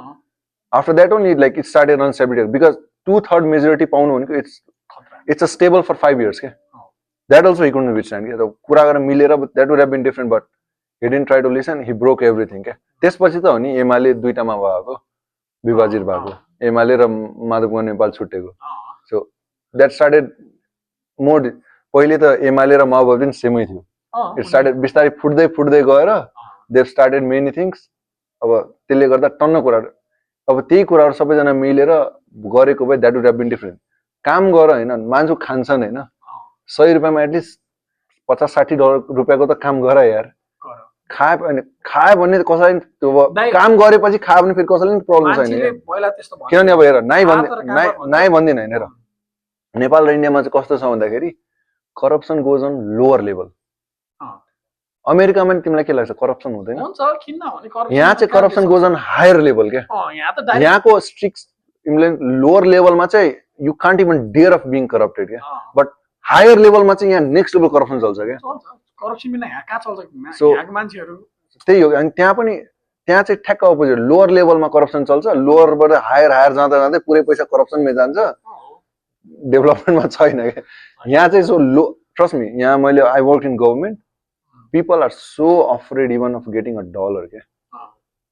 after that only like it started unstability because 2/3 majority पाउनु भनेको it's a stable for 5 years क्या that also he couldn't withstand क्या कुरा गरेर मिलेर that would have been different but he didn't try to listen he broke everything क्या त्यसपछि त हो नि एमाले दुईटामा भएको विभाजित भएको एमाले र माधव नेपाल छुटेको सो द्याट स्टार्टेड मोर पहिले त एमाले र माओवादी पनि सेमै थियो इट स्टार्टेड बिस्तारै फुट्दै गएर दे स्टार्टेड मेनी थिङ्स अब त्यसले गर्दा टन्न कुराहरू अब त्यही कुराहरू सबैजना मिलेर गरेको भए that would have been different काम गर होइन मान्छे खान्छन् होइन 100 रुपियाँमा एटलिस्ट 50-60 रुपियाँको त काम गर यार खायो भने कसैले काम गरेपछि खायो भने फेरि कसैले पनि प्रब्लम छैन किनभने अब हेर नाइ भन्दिनँ होइन र नेपाल र इन्डियामा चाहिँ कस्तो छ भन्दाखेरि corruption goes on lower level अमेरिकामा नि तिमीलाई के लाग्छ करप्सन हुँदैन यहाँ चाहिँ corruption goes on higher level क्या यहाँको स्ट्रिक्ट लोवर लेभलमा चाहिँ you can't even dare of being corrupted क्या बट हायर लेभलमा चाहिँ यहाँ नेक्स्ट लेभल करप्सन चल्छ क्या सो त्यही हो अनि त्यहाँ चाहिँ ठ्याक्क अपोजिट लोवर लेभलमा करप्सन चल्छ लोवरबाट हायर जाँदा पुरै पैसा करप्सनमै जान्छ डेभलपमेन्टमा छैन क्या यहाँ चाहिँ सो लो ट्रस्ट मी यहाँ मैले I work in government people are so afraid even of getting a dollar क्या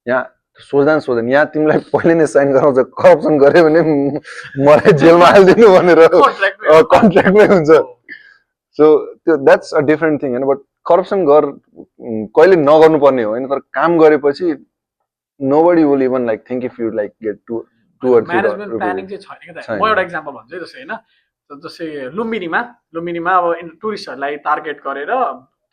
यहाँ सोच्दैन यहाँ तिमीलाई पहिले नै साइन गराउँछ करप्सन गऱ्यो भने मलाई जेलमा हालिदिनु भनेर कन्ट्र्याक्टमै हुन्छ सो त्यो द्याट्स अ डिफरेन्ट थिङ होइन बट करप्सन कहिले नगर्नु पर्ने हो होइन तर काम गरेपछि nobody will even like think if you like get to management planning चाहिँ छैन क्या म एउटा इक्जाम्पल भन्छु है जस्तै होइन जस्तै लुम्बिनीमा अब टुरिस्टहरूलाई टार्गेट गरेर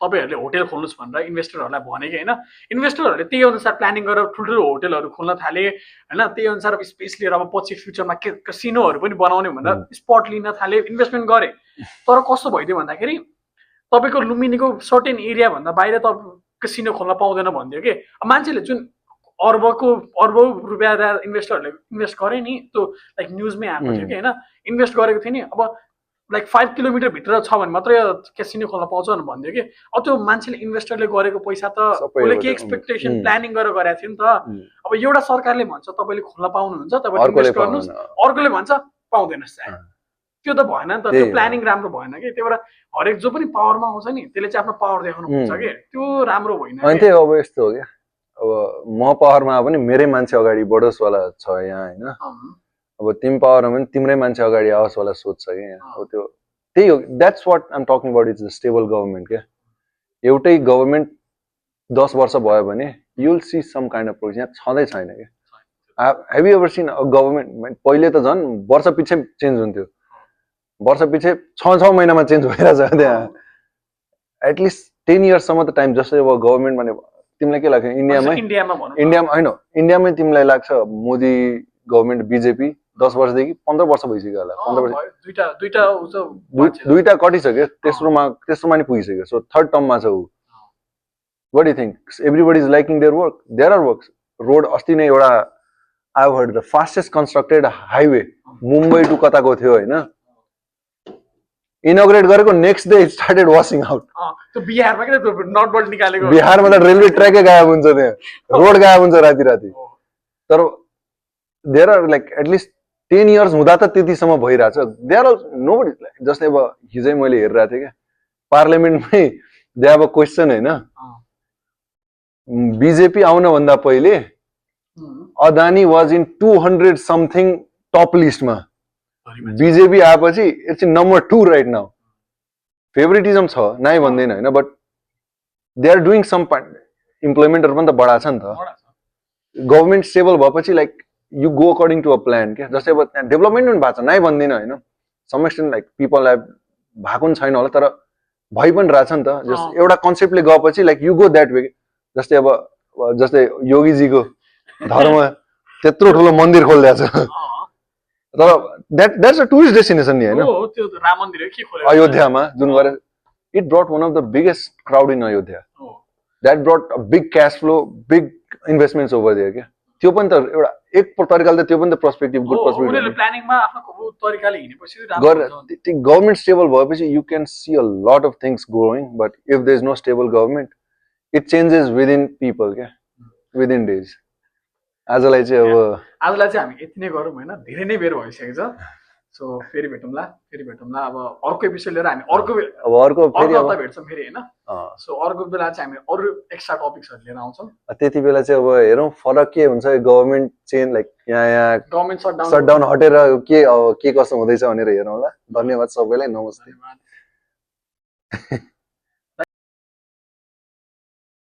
तपाईँहरूले होटेल खोल्नुहोस् भनेर इन्भेस्टरहरूलाई भने कि होइन इन्भेस्टरहरूले त्यही अनुसार प्लानिङ गरेर ठुल्ठुलो होटेलहरू खोल्न थाले होइन त्यही अनुसार स्पेस लिएर अब पछि फ्युचरमा कसिनोहरू पनि बनाउने भनेर स्पट लिन थाले इन्भेस्टमेन्ट गरे तर कस्तो भइदियो भन्दाखेरि तपाईँको लुम्बिनीको सर्टेन एरियाभन्दा बाहिर त कसिनो खोल्न पाउँदैन भनिदियो कि मान्छेले जुन अर्बौं रुपियाँ इन्भेस्टरहरूले इन्भेस्ट गरे नि त्यो लाइक न्युजमै आएको थियो कि होइन इन्भेस्ट गरेको थियो नि अब लाइक 5 किलोमिटर भित्र छ भने मात्रै क्यासिनो खोल्न पाउँछ भनेर भनिदियो कि अब त्यो मान्छेले इन्भेस्टरले गरेको पैसा त उसले के एक्सपेक्टेसन प्लानिङ गरेर गरेको थियो नि त अब एउटा सरकारले भन्छ तपाईँले खोल्न पाउनुहुन्छ तपाईँले इन्भेस्ट गर्नुहोस् अर्कोले भन्छ पाउँदैन त्यो त भएन नि त त्यो प्लानिङ राम्रो भएन कि त्यही भएर हरेक जो पनि पावरमा आउँछ नि त्यसले चाहिँ आफ्नो पावर देखाउनु हुन्छ कि त्यो राम्रो होइन अब यस्तो हो क्या अब म पावरमा पनि मेरै मान्छे अगाडि बढोस् वाला छ यहाँ होइन अब तिमी पावरमा पनि तिम्रै मान्छे अगाडि आओस् वाला सोच छ क्या अब त्यो त्यही हो that's what I'm talking about it's the stable government क्या एउटै गभर्मेन्ट 10 वर्ष भयो भने you will see some kind of progress यहाँ छँदै छैन क्या have you ever seen a government पहिले त झन् वर्ष पछि चेन्ज हुन्थ्यो वर्ष पछि 6 महिनामा चेन्ज भइरहेछ त्यहाँ एटलिस्ट 10 इयर्ससम्म त टाइम। जस्तै अब गभर्मेन्ट भने तिमीलाई के लाग्छ इन्डियामा होइन इन्डियामै तिमीलाई लाग्छ मोदी गभर्मेन्ट बिजेपी 10 वर्षदेखि 15 वर्ष भइसक्यो होला 15 वर्ष दुईटा कटिसक्यो तेस्रोमा नि पुगिसक्यो सो थर्ड टर्ममा छ ऊ what do you think everybody is liking there work there are works road अस्ति नै एउटा I heard the fastest constructed highway Mumbai to कताको थियो होइन इनोग्रेट गरेको next day started washing out बिहारमा त रेलवे ट्र्याकै गायब हुन्छ त्यहाँ रोड गायब हुन्छ राति तर there are like at least 10 years हुँदा त त्यतिसम्म भइरहेछ देयर आर नोबडी जस्तै अब हिजै मैले हेरिरहेको थिएँ क्या पार्लियामेन्टमै दे हेभ अ क्वेसन होइन बिजेपी आउनभन्दा पहिले Adani was in 200 something top लिस्टमा बिजेपी आएपछि it's in number 2 right now favouritism छ नाइ भन्दैन होइन but they are doing some इम्प्लोइमेन्टहरू पनि त बढाएको छ नि त गभर्मेन्ट स्टेबल भएपछि like you go according to a plan क्या जस्तै अब त्यहाँ डेभलपमेन्ट पनि भएको छ नाइ भन्दैन होइन सम एक्सटेन्ट लाइक पिपललाई भएको पनि छैन होला तर भइ पनि रहेछ नि त जस्ट एउटा कन्सेप्टले गएपछि like you go that way जस्तै अब जस्तै योगीजीको धर्म त्यत्रो ठुलो मन्दिर खोलिदिएको छ तर द्याट्स अ टुरिस्ट डेस्टिनेसन नि होइन अयोध्यामा जुन गरे it brought one of the biggest crowd in Ayodhya that brought a big cash flow big investments over there क्या त्यो पनि त एउटा एक तरिकाले त त्यो पनि त perspective good perspective government stable भएपछि you can see a lot of things growing but if there is no stable government it changes within people क्या विदिन डेज आजलाई चाहिँ हामी यति नै गरौँ होइन धेरै नै बेर भइसकेको छ सो फेरि भेटौँला अब अर्को एपिसोड लिएर हामी अर्को हप्ता भेट्छौँ फेरि होइन सो अर्को बेला चाहिँ हामी अरू एक्स्ट्रा टपिक्सहरू लिएर आउँछौँ त्यति बेला चाहिँ अब हेरौँ फरक के हुन्छ गभर्मेन्ट चेन्ज लाइक यहाँ गभर्मेन्ट सटडाउन हटेर के कसो हुँदैछ भनेर हेरौँला धन्यवाद सबैलाई नमस्ते